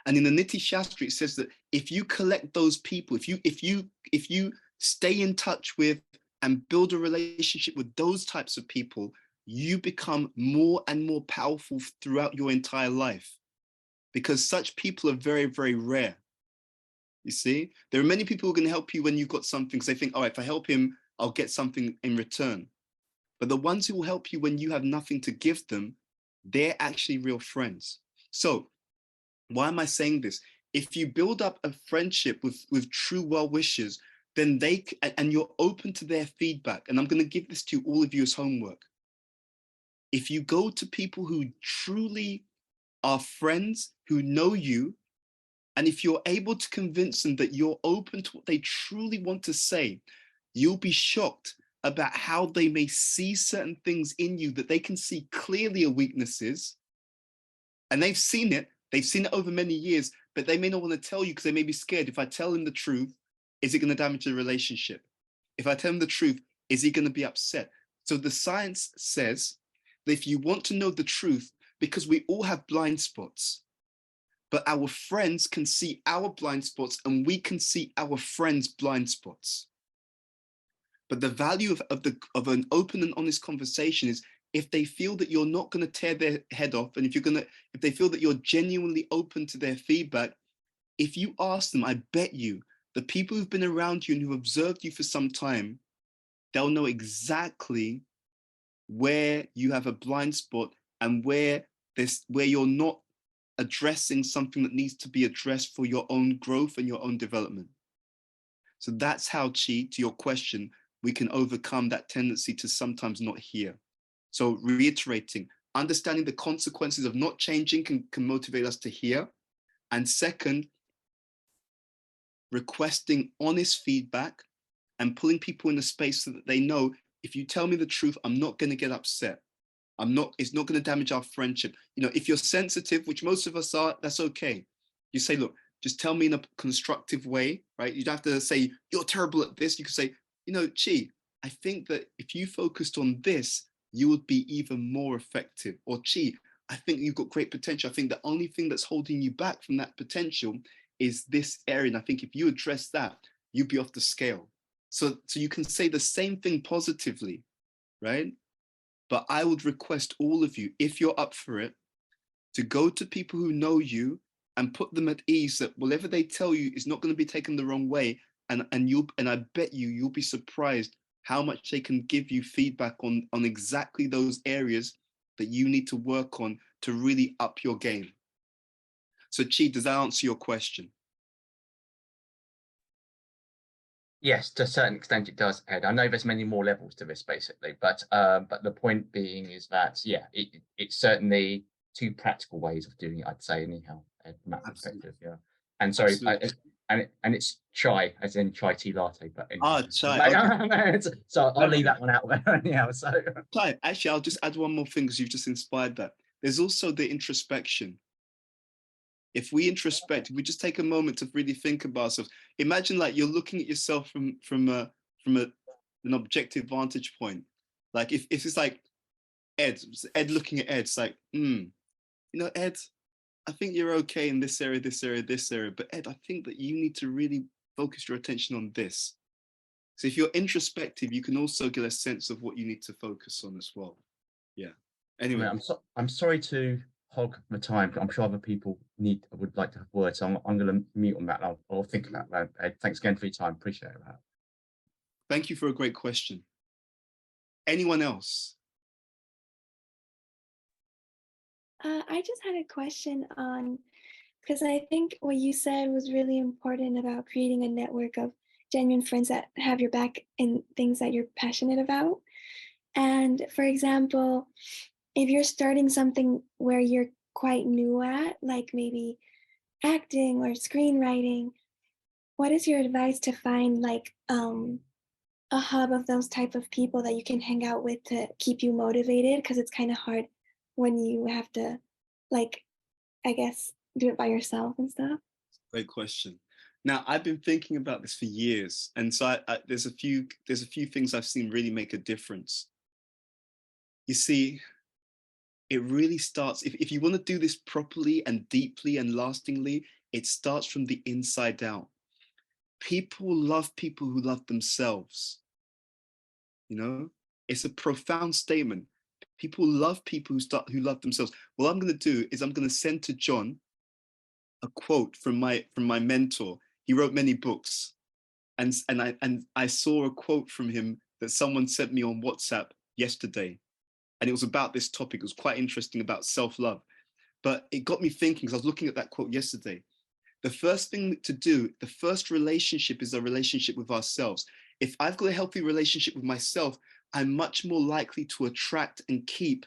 And in the Niti Shastra, it says that if you collect those people, if you stay in touch with and build a relationship with those types of people, you become more and more powerful throughout your entire life, because such people are very, very rare. You see, there are many people who are going to help you when you've got something, because they think, oh, if I help him, I'll get something in return. But the ones who will help you when you have nothing to give them, they're actually real friends. So why am I saying this? If you build up a friendship with true well-wishers, then and you're open to their feedback, and I'm going to give this to all of you as homework. If you go to people who truly are friends, who know you, and if you're able to convince them that you're open to what they truly want to say, you'll be shocked about how they may see certain things in you that they can see clearly are weaknesses. And they've seen it over many years, but they may not want to tell you because they may be scared. If I tell them the truth, is it going to damage the relationship? If I tell him the truth, is he going to be upset? So the science says that if you want to know the truth, because we all have blind spots, but our friends can see our blind spots and we can see our friends' blind spots. But the value of an open and honest conversation is if they feel that you're not going to tear their head off, and if they feel that you're genuinely open to their feedback, if you ask them, I bet you the people who've been around you and who observed you for some time, they'll know exactly where you have a blind spot and where you're not addressing something that needs to be addressed for your own growth and your own development. So that's how, Chi, to your question, we can overcome that tendency to sometimes not hear. So reiterating, understanding the consequences of not changing can motivate us to hear. And second, requesting honest feedback and pulling people in a space so that they know, if you tell me the truth, I'm not going to get upset. It's not going to damage our friendship. If you're sensitive, which most of us are, that's okay. You say, look, just tell me in a constructive way, right? You don't have to say, you're terrible at this. You can say, Chi, I think that if you focused on this, you would be even more effective. Or Chi, I think you've got great potential. I think the only thing that's holding you back from that potential is this area. And I think if you address that, you'd be off the scale. So you can say the same thing positively, right? But I would request all of you, if you're up for it, to go to people who know you and put them at ease that whatever they tell you is not going to be taken the wrong way. And I bet you'll be surprised how much they can give you feedback on exactly those areas that you need to work on to really up your game. So Chi, does that answer your question? Yes, to a certain extent it does, Ed. I know there's many more levels to this basically, but the point being is that, yeah, it's certainly two practical ways of doing it, I'd say, anyhow, Ed, from that perspective, yeah. And sorry, and it's chai, as in chai tea latte, but anyhow. Chai. Okay. So I'll leave that one out there anyhow. So Chai, actually, I'll just add one more thing because you've just inspired that. There's also the introspection. If we introspect, if we just take a moment to really think about ourselves, imagine like you're looking at yourself from an objective vantage point. Like if it's like Ed looking at Ed, it's like, Ed, I think you're okay in this area, this area, this area, but Ed, I think that you need to really focus your attention on this. So if you're introspective, you can also get a sense of what you need to focus on as well. Yeah. Anyway, I'm sorry to hog the time. I'm sure other people would like to have words. So I'm going to mute on that. I'll think about that. Ed, thanks again for your time. Appreciate that. Thank you for a great question. Anyone else? I just had a question because I think what you said was really important about creating a network of genuine friends that have your back in things that you're passionate about. And for example, if you're starting something where you're quite new at, like maybe acting or screenwriting, what is your advice to find like a hub of those type of people that you can hang out with to keep you motivated? Because it's kind of hard when you have to like, I guess, do it by yourself and stuff? Great question. Now, I've been thinking about this for years, and so there's a few things I've seen really make a difference. You see, it really starts, if you want to do this properly and deeply and lastingly, it starts from the inside out. People love people who love themselves. You know, it's a profound statement. People love people who love themselves. What I'm going to do is I'm going to send to John a quote from my mentor. He wrote many books, and I saw a quote from him that someone sent me on WhatsApp yesterday, and it was about this topic. It was quite interesting, about self-love, but it got me thinking, because I was looking at that quote yesterday. The first thing to do, the first relationship, is a relationship with ourselves. If I've got a healthy relationship with myself, I'm much more likely to attract and keep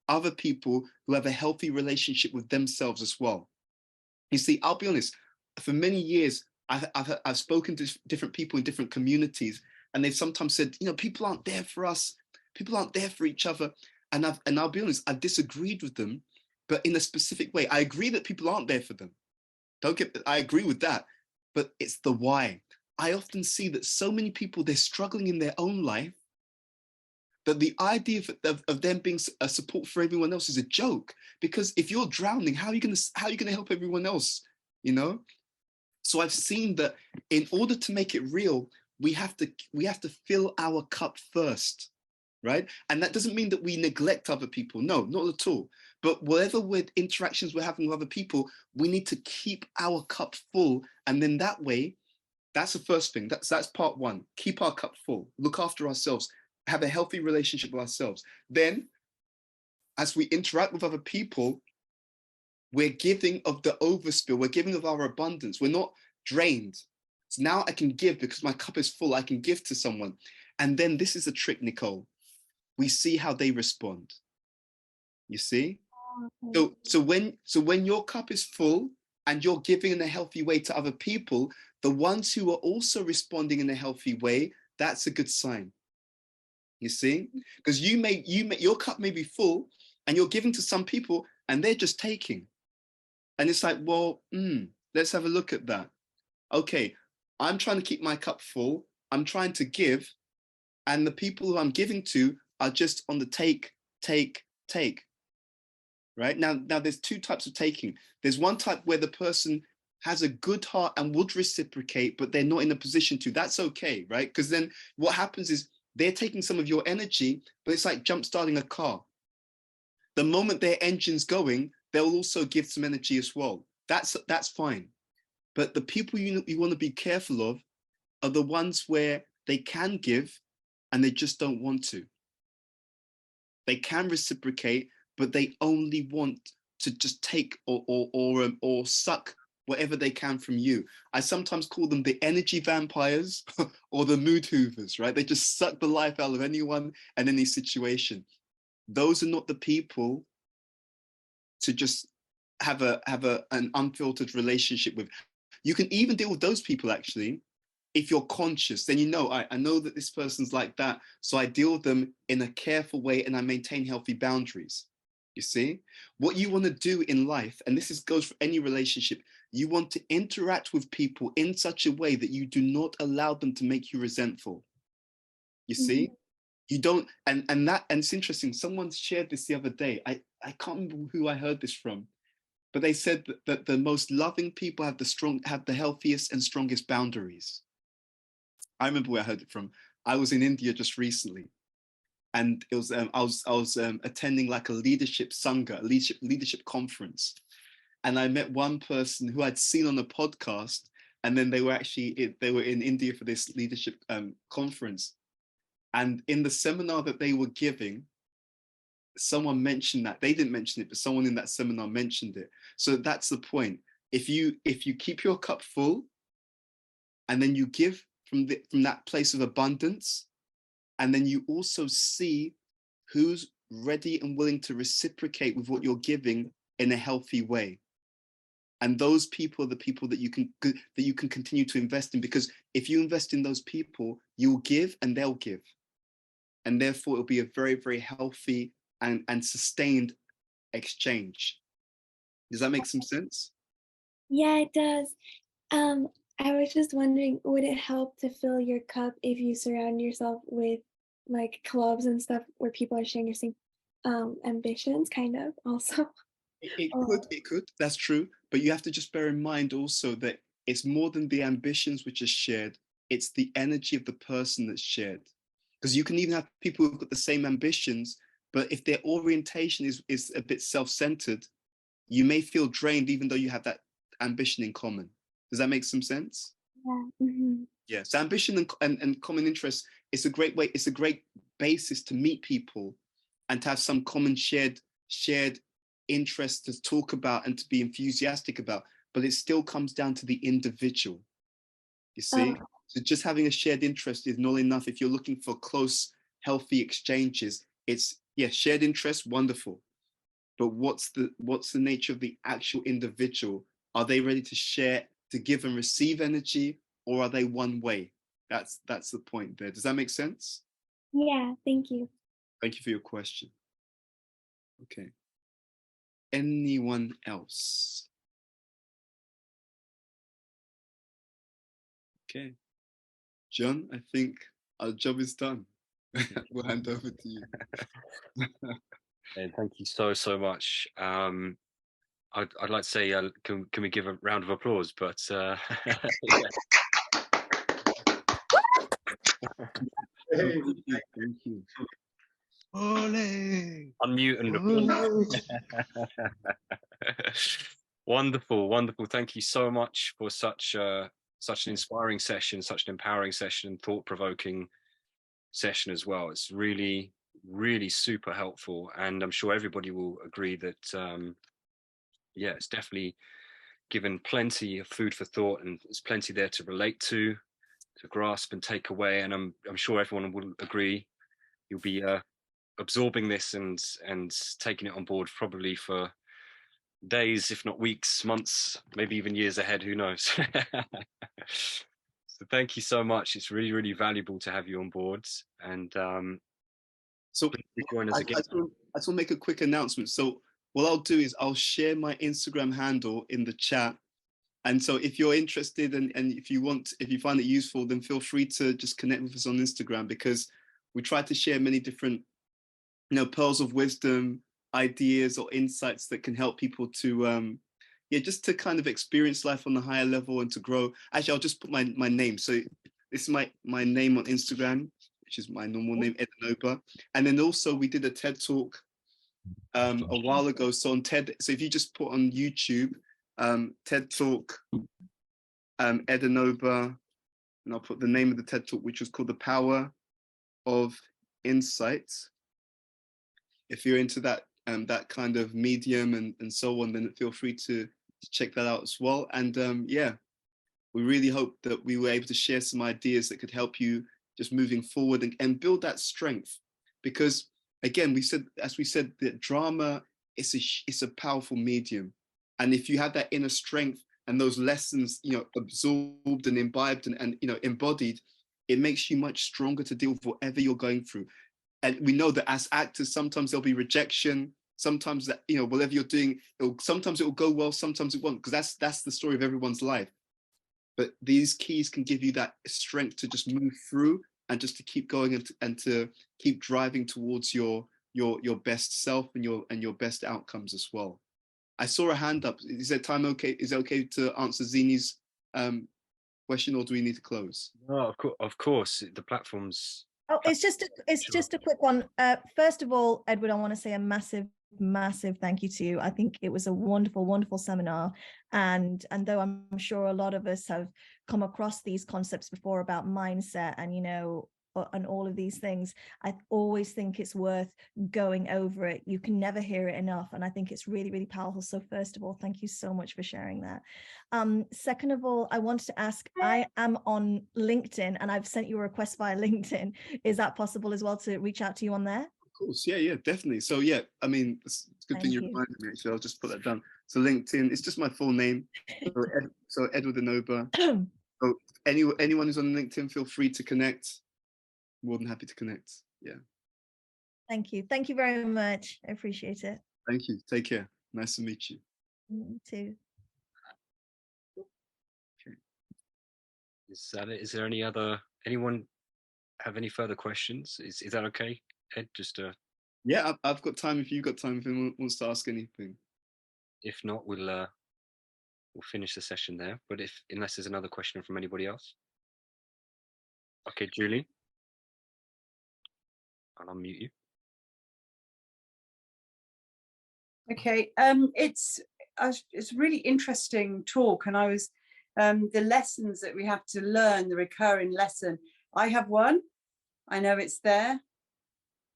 other people who have a healthy relationship with themselves as well. You see, I'll be honest, for many years, I've spoken to different people in different communities, and they've sometimes said, you know, people aren't there for us, people aren't there for each other. And I'll be honest, I've disagreed with them, but in a specific way. I agree that people aren't there for them. I agree with that, but it's the why. I often see that so many people, they're struggling in their own life, that the idea of them being a support for everyone else is a joke. Because if you're drowning, how are you going to help everyone else? You know. So I've seen that in order to make it real, we have to fill our cup first, right? And that doesn't mean that we neglect other people. No, not at all. But whatever interactions we're having with other people, we need to keep our cup full, and then that way, that's the first thing. That's part one. Keep our cup full. Look after ourselves. Have a healthy relationship with ourselves. Then, as we interact with other people, we're giving of the overspill. We're giving of our abundance. We're not drained. So now I can give because my cup is full. I can give to someone. And then this is a trick, Nicole. We see how they respond. You see? So when your cup is full and you're giving in a healthy way to other people, the ones who are also responding in a healthy way, that's a good sign. You see? Because your cup may be full and you're giving to some people and they're just taking. And it's like, well, let's have a look at that. Okay, I'm trying to keep my cup full. I'm trying to give. And the people who I'm giving to are just on the take. Right? Now there's two types of taking. There's one type where the person has a good heart and would reciprocate, but they're not in a position to. That's okay, right? Because then what happens is they're taking some of your energy, but it's like jump starting a car. The moment their engine's going, they'll also give some energy as well. That's fine. But the people you want to be careful of are the ones where they can give and they just don't want to. They can reciprocate, but they only want to just take or suck whatever they can from you. I sometimes call them the energy vampires or the mood hoovers, right? They just suck the life out of anyone and any situation. Those are not the people to just have an unfiltered relationship with. You can even deal with those people, actually, if you're conscious. Then you know, I know that this person's like that, so I deal with them in a careful way and I maintain healthy boundaries. You see, what you want to do in life, and this goes for any relationship, you want to interact with people in such a way that you do not allow them to make you resentful. You see, you don't, and it's interesting. Someone shared this the other day. I can't remember who I heard this from, but they said that the most loving people have the healthiest and strongest boundaries. I remember where I heard it from. I was in India just recently, and it was I was attending like a leadership sangha, leadership conference, and I met one person who I'd seen on a podcast, and then they were in India for this leadership conference, and in the seminar that they were giving, someone mentioned that. They didn't mention it, but someone in that seminar mentioned it. So that's the point. If you keep your cup full, and then you give from that place of abundance, and then you also see who's ready and willing to reciprocate with what you're giving in a healthy way. And those people are the people that you can continue to invest in, because if you invest in those people, you'll give and they'll give. And therefore it'll be a very, very healthy and sustained exchange. Does that make some sense? Yeah, it does. I was just wondering, would it help to fill your cup if you surround yourself with like clubs and stuff where people are sharing your same ambitions, kind of also? Or, It could, that's true. But you have to just bear in mind also that it's more than the ambitions which are shared, it's the energy of the person that's shared. Because you can even have people who've got the same ambitions, but if their orientation is a bit self-centered, you may feel drained even though you have that ambition in common. Does that make some sense? yeah. Hmm. Yes, ambition and common interests is a great way, it's a great basis to meet people and to have some common shared interests to talk about and to be enthusiastic about, but it still comes down to the individual, you see? Oh, So just having a shared interest is not enough if you're looking for close, healthy exchanges. It's, yeah, shared interest, wonderful. But what's the nature of the actual individual? Are they ready to share, to give and receive energy, or are they one way? That's the point there. Does that make sense? yeah, thank you. Thank you for your question. Okay. Anyone else? Okay. John, I think our job is done. We'll hand over to you. And thank you so much. I'd like to say, can we give a round of applause? But yeah. Thank you. Thank you. Ole! Unmute and applause. Wonderful, wonderful. Thank you so much for such an inspiring session, such an empowering session, and thought-provoking session as well. It's really, really super helpful, and I'm sure everybody will agree that yeah, it's definitely given plenty of food for thought, and there's plenty there to relate to grasp and take away. And I'm sure everyone will agree. You'll be absorbing this and taking it on board probably for days, if not weeks, months, maybe even years ahead. Who knows? So thank you so much. It's really, really valuable to have you on board. And So please join us again. I just want to make a quick announcement. So what I'll do is I'll share my Instagram handle in the chat. And so if you're interested and if you find it useful, then feel free to just connect with us on Instagram, because we try to share many different, pearls of wisdom, ideas or insights that can help people to, just to kind of experience life on a higher level and to grow. Actually, I'll just put my name. So this is my name on Instagram, which is my normal name, Anobah. And then also we did a TED Talk a while ago. So on TED, so if you just put on YouTube, TED Talk, Anobah, and I'll put the name of the TED Talk, which was called The Power of Insight. If you're into that that kind of medium and so on, then feel free to check that out as well. And yeah, we really hope that we were able to share some ideas that could help you just moving forward and build that strength. Because again, as we said, that drama is a powerful medium. And if you have that inner strength and those lessons, absorbed and imbibed and embodied, it makes you much stronger to deal with whatever you're going through. And we know that as actors, sometimes there'll be rejection. Sometimes that, whatever you're doing, sometimes it will go well, sometimes it won't, because that's the story of everyone's life. But these keys can give you that strength to just move through and just to keep going and to keep driving towards your best self and your best outcomes as well. I saw a hand up. Is there time okay? Is it okay to answer Zini's question, or do we need to close? No, of course, the platform's. Oh, it's just a quick one. First of all, Edward, I want to say a massive thank you to you. I think it was a wonderful seminar, and though I'm sure a lot of us have come across these concepts before about mindset and and all of these things, I always think it's worth going over it. You can never hear it enough, and I think it's really powerful. So first of all, thank you so much for sharing that. Second of all, I wanted to ask, I am on LinkedIn and I've sent you a request via LinkedIn. Is that possible as well to reach out to you on there? Of course, yeah, definitely. So yeah, I mean, it's a good thing you reminded me. Actually, I'll just put that down. So LinkedIn, it's just my full name. So Edward Anobah. So anyone who's on LinkedIn, feel free to connect. More than happy to connect. Yeah. Thank you very much. I appreciate it. Thank you. Take care. Nice to meet you. Me too. Is that it? Is there anyone have any further questions? Is that okay, Ed? Just Yeah, I've got time if you've got time, if anyone wants to ask anything. if not, we'll finish the session there. But unless there's another question from anybody else. Okay, Julie, I'll unmute you. Okay, it's a really interesting talk, and I was the lessons that we have to learn, the recurring lesson. I have one. I know it's there,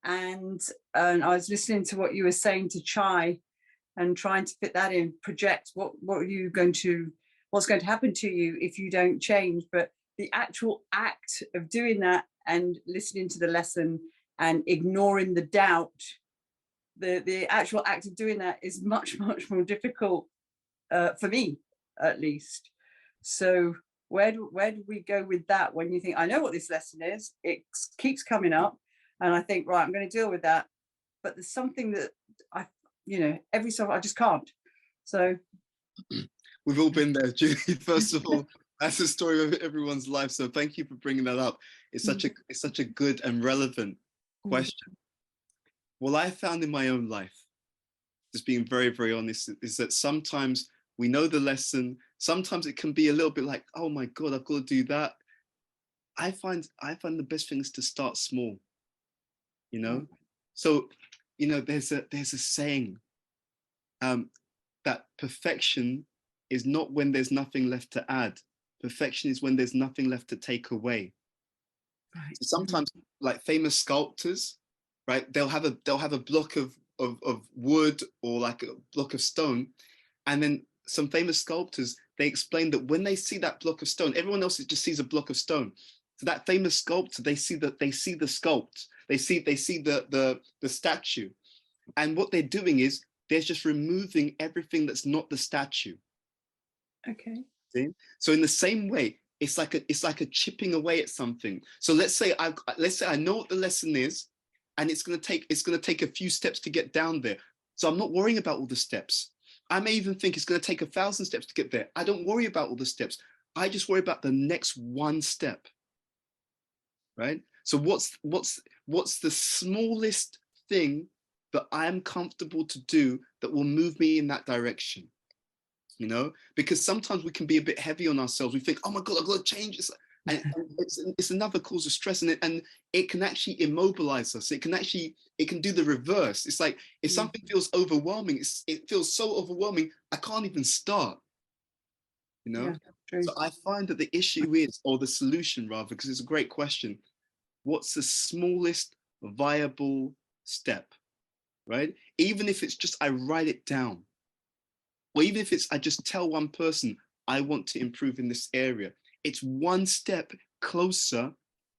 and I was listening to what you were saying to Chai, and trying to fit that in, project what's going to happen to you if you don't change. But the actual act of doing that and listening to the lesson and ignoring the doubt, the actual act of doing that is much more difficult for me, at least. So where do we go with that when you think, I know what this lesson is, it keeps coming up, and I think, right, I'm going to deal with that, but there's something that every so often I just can't. So We've all been there, Julie. First of all, that's the story of everyone's life. So thank you for bringing that up. It's such a good and relevant question. What I found in my own life, just being very, very honest, is that sometimes we know the lesson. Sometimes it can be a little bit like, oh my God, I've got to do that. I find the best thing is to start small. So there's a saying that perfection is not when there's nothing left to add. Perfection is when there's nothing left to take away. Right. So sometimes, like famous sculptors, right? They'll have a block of wood or like a block of stone, and then some famous sculptors, they explain that when they see that block of stone, everyone else just sees a block of stone. So that famous sculptor, they see the sculpt, they see the statue, and what they're doing is they're just removing everything that's not the statue. Okay. See? So in the same way, it's like a chipping away at something. So let's say I know what the lesson is, and it's gonna take a few steps to get down there. So I'm not worrying about all the steps. I may even think it's gonna take 1,000 steps to get there. I don't worry about all the steps. I just worry about the next one step. Right? So what's the smallest thing that I am comfortable to do that will move me in that direction? Because sometimes we can be a bit heavy on ourselves. We think, oh my God, I've got to change this. And it's another cause of stress, and it can actually immobilize us. It can do the reverse. It's like if something feels overwhelming, it feels so overwhelming, I can't even start. Yeah, so I find that the issue is, or the solution rather, because it's a great question, what's the smallest viable step, right? Even if it's just I write it down, or even if it's I just tell one person I want to improve in this area. It's one step closer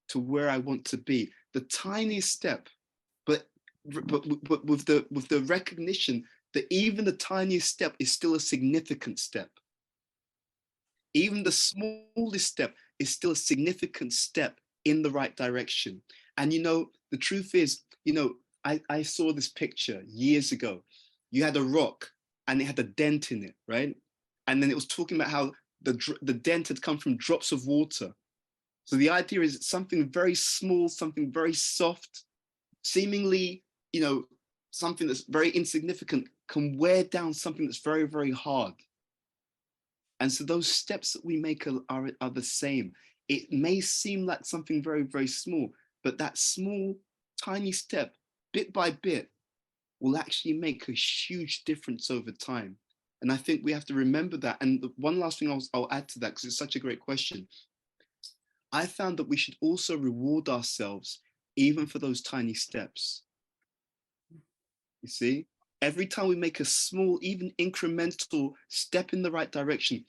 to where I want to be. The tiniest step, but with the recognition that even the tiniest step is still a significant step. Even the smallest step is still a significant step in the right direction. And the truth is, I saw this picture years ago. You had a rock and it had a dent in it, right? And then it was talking about how the dent had come from drops of water. So the idea is something very small, something very soft, seemingly, something that's very insignificant can wear down something that's very, very hard. And so those steps that we make are the same. It may seem like something very, very small, but that small, tiny step, bit by bit, will actually make a huge difference over time. And I think we have to remember that. And the one last thing I'll add to that, because it's such a great question. I found that we should also reward ourselves even for those tiny steps. You see, every time we make a small, even incremental step in the right direction,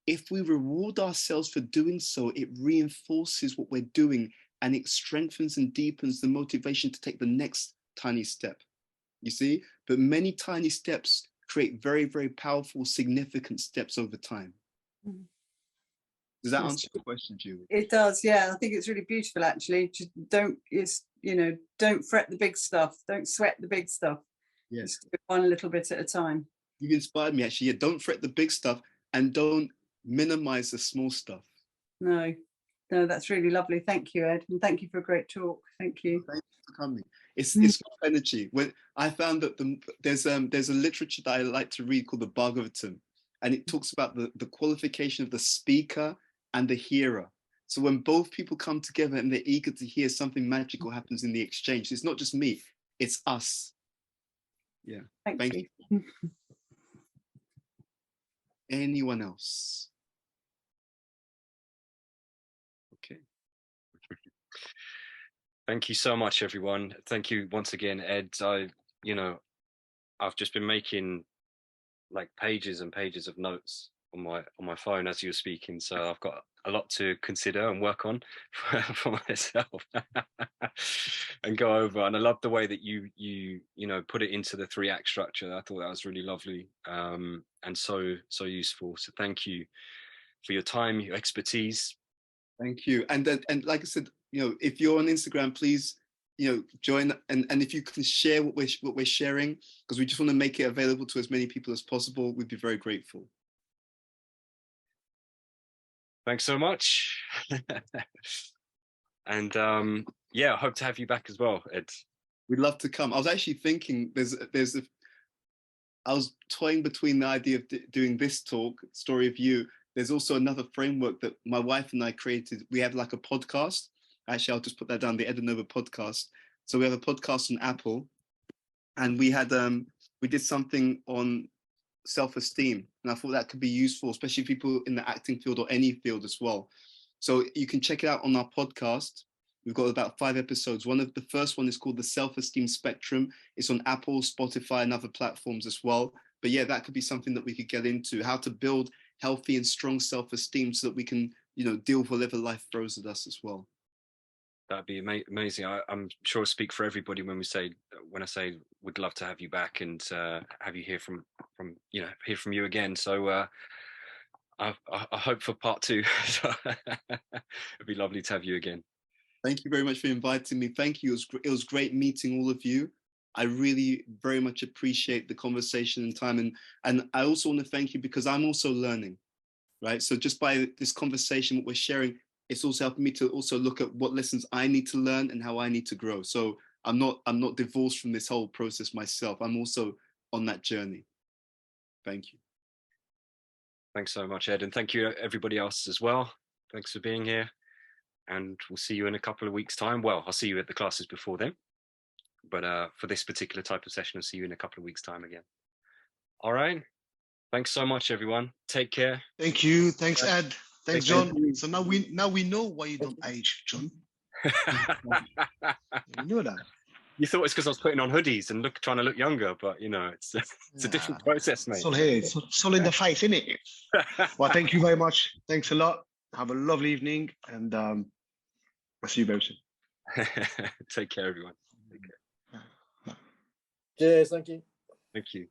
if we reward ourselves for doing so, it reinforces what we're doing, and it strengthens and deepens the motivation to take the next tiny step. You see, but many tiny steps create very, very powerful, significant steps over time. Does that answer your question, Julie? It does, yeah. I think it's really beautiful, actually. Just don't fret the big stuff. Don't sweat the big stuff. Yes. Just do one little bit at a time. You've inspired me actually. Yeah, don't fret the big stuff and don't minimize the small stuff. No, that's really lovely. Thank you, Ed, and thank you for a great talk. Thank you. Thank you for coming. It's full of energy. When I found that there's a literature that I like to read called the Bhagavatam, and it talks about the qualification of the speaker and the hearer. So when both people come together and they're eager to hear, something magical happens in the exchange. It's not just me, it's us. Yeah. Thank you. Anyone else? Okay. Thank you so much, everyone. Thank you once again, Ed. I've just been making like pages and pages of notes on my phone as you were speaking, so I've got a lot to consider and work on for myself and go over. And I love the way that you put it into the 3-act structure. I thought that was really lovely, and so useful. So thank you for your time, your expertise. Thank you. And like I said, if you're on Instagram, please, join, and if you can share what we're sharing, because we just want to make it available to as many people as possible, we'd be very grateful. Thanks so much. And I hope to have you back as well, Ed. We'd love to come. I was actually thinking I was toying between the idea of doing this talk, Story of You. There's also another framework that my wife and I created. We have like a podcast. Actually, I'll just put that down, the Anobah podcast. So we have a podcast on Apple, and we did something on self-esteem, and I thought that could be useful, especially people in the acting field or any field as well. So you can check it out on our podcast. We've got about 5 episodes. The first one is called The Self-Esteem Spectrum. It's on Apple, Spotify, and other platforms as well. But yeah, that could be something that we could get into, how to build healthy and strong self-esteem so that we can, deal with whatever life throws at us as well. That'd be amazing. I'm sure I speak for everybody when I say we'd love to have you back and have you hear from you again. So I hope for part 2. It'd be lovely to have you again. Thank you very much for inviting me. Thank you. It was great meeting all of you. I really very much appreciate the conversation and time. And I also want to thank you because I'm also learning, right? So just by this conversation, what we're sharing, it's also helping me to also look at what lessons I need to learn and how I need to grow. So I'm not divorced from this whole process myself. I'm also on that journey. Thank you. Thanks so much, Ed. And thank you everybody else as well. Thanks for being here. And we'll see you in a couple of weeks' time. Well, I'll see you at the classes before then. But for this particular type of session, I'll see you in a couple of weeks' time again. All right. Thanks so much, everyone. Take care. Thank you. Thanks, Ed. Thanks, John. So now we know why you don't age, John. You know that. You thought it's because I was putting on hoodies and trying to look younger, but it's a different process, mate. It's all here. It's all in the face, isn't it? Well, thank you very much. Thanks a lot. Have a lovely evening, and I'll see you very soon. Take care, everyone. Take care. Cheers. Thank you. Thank you.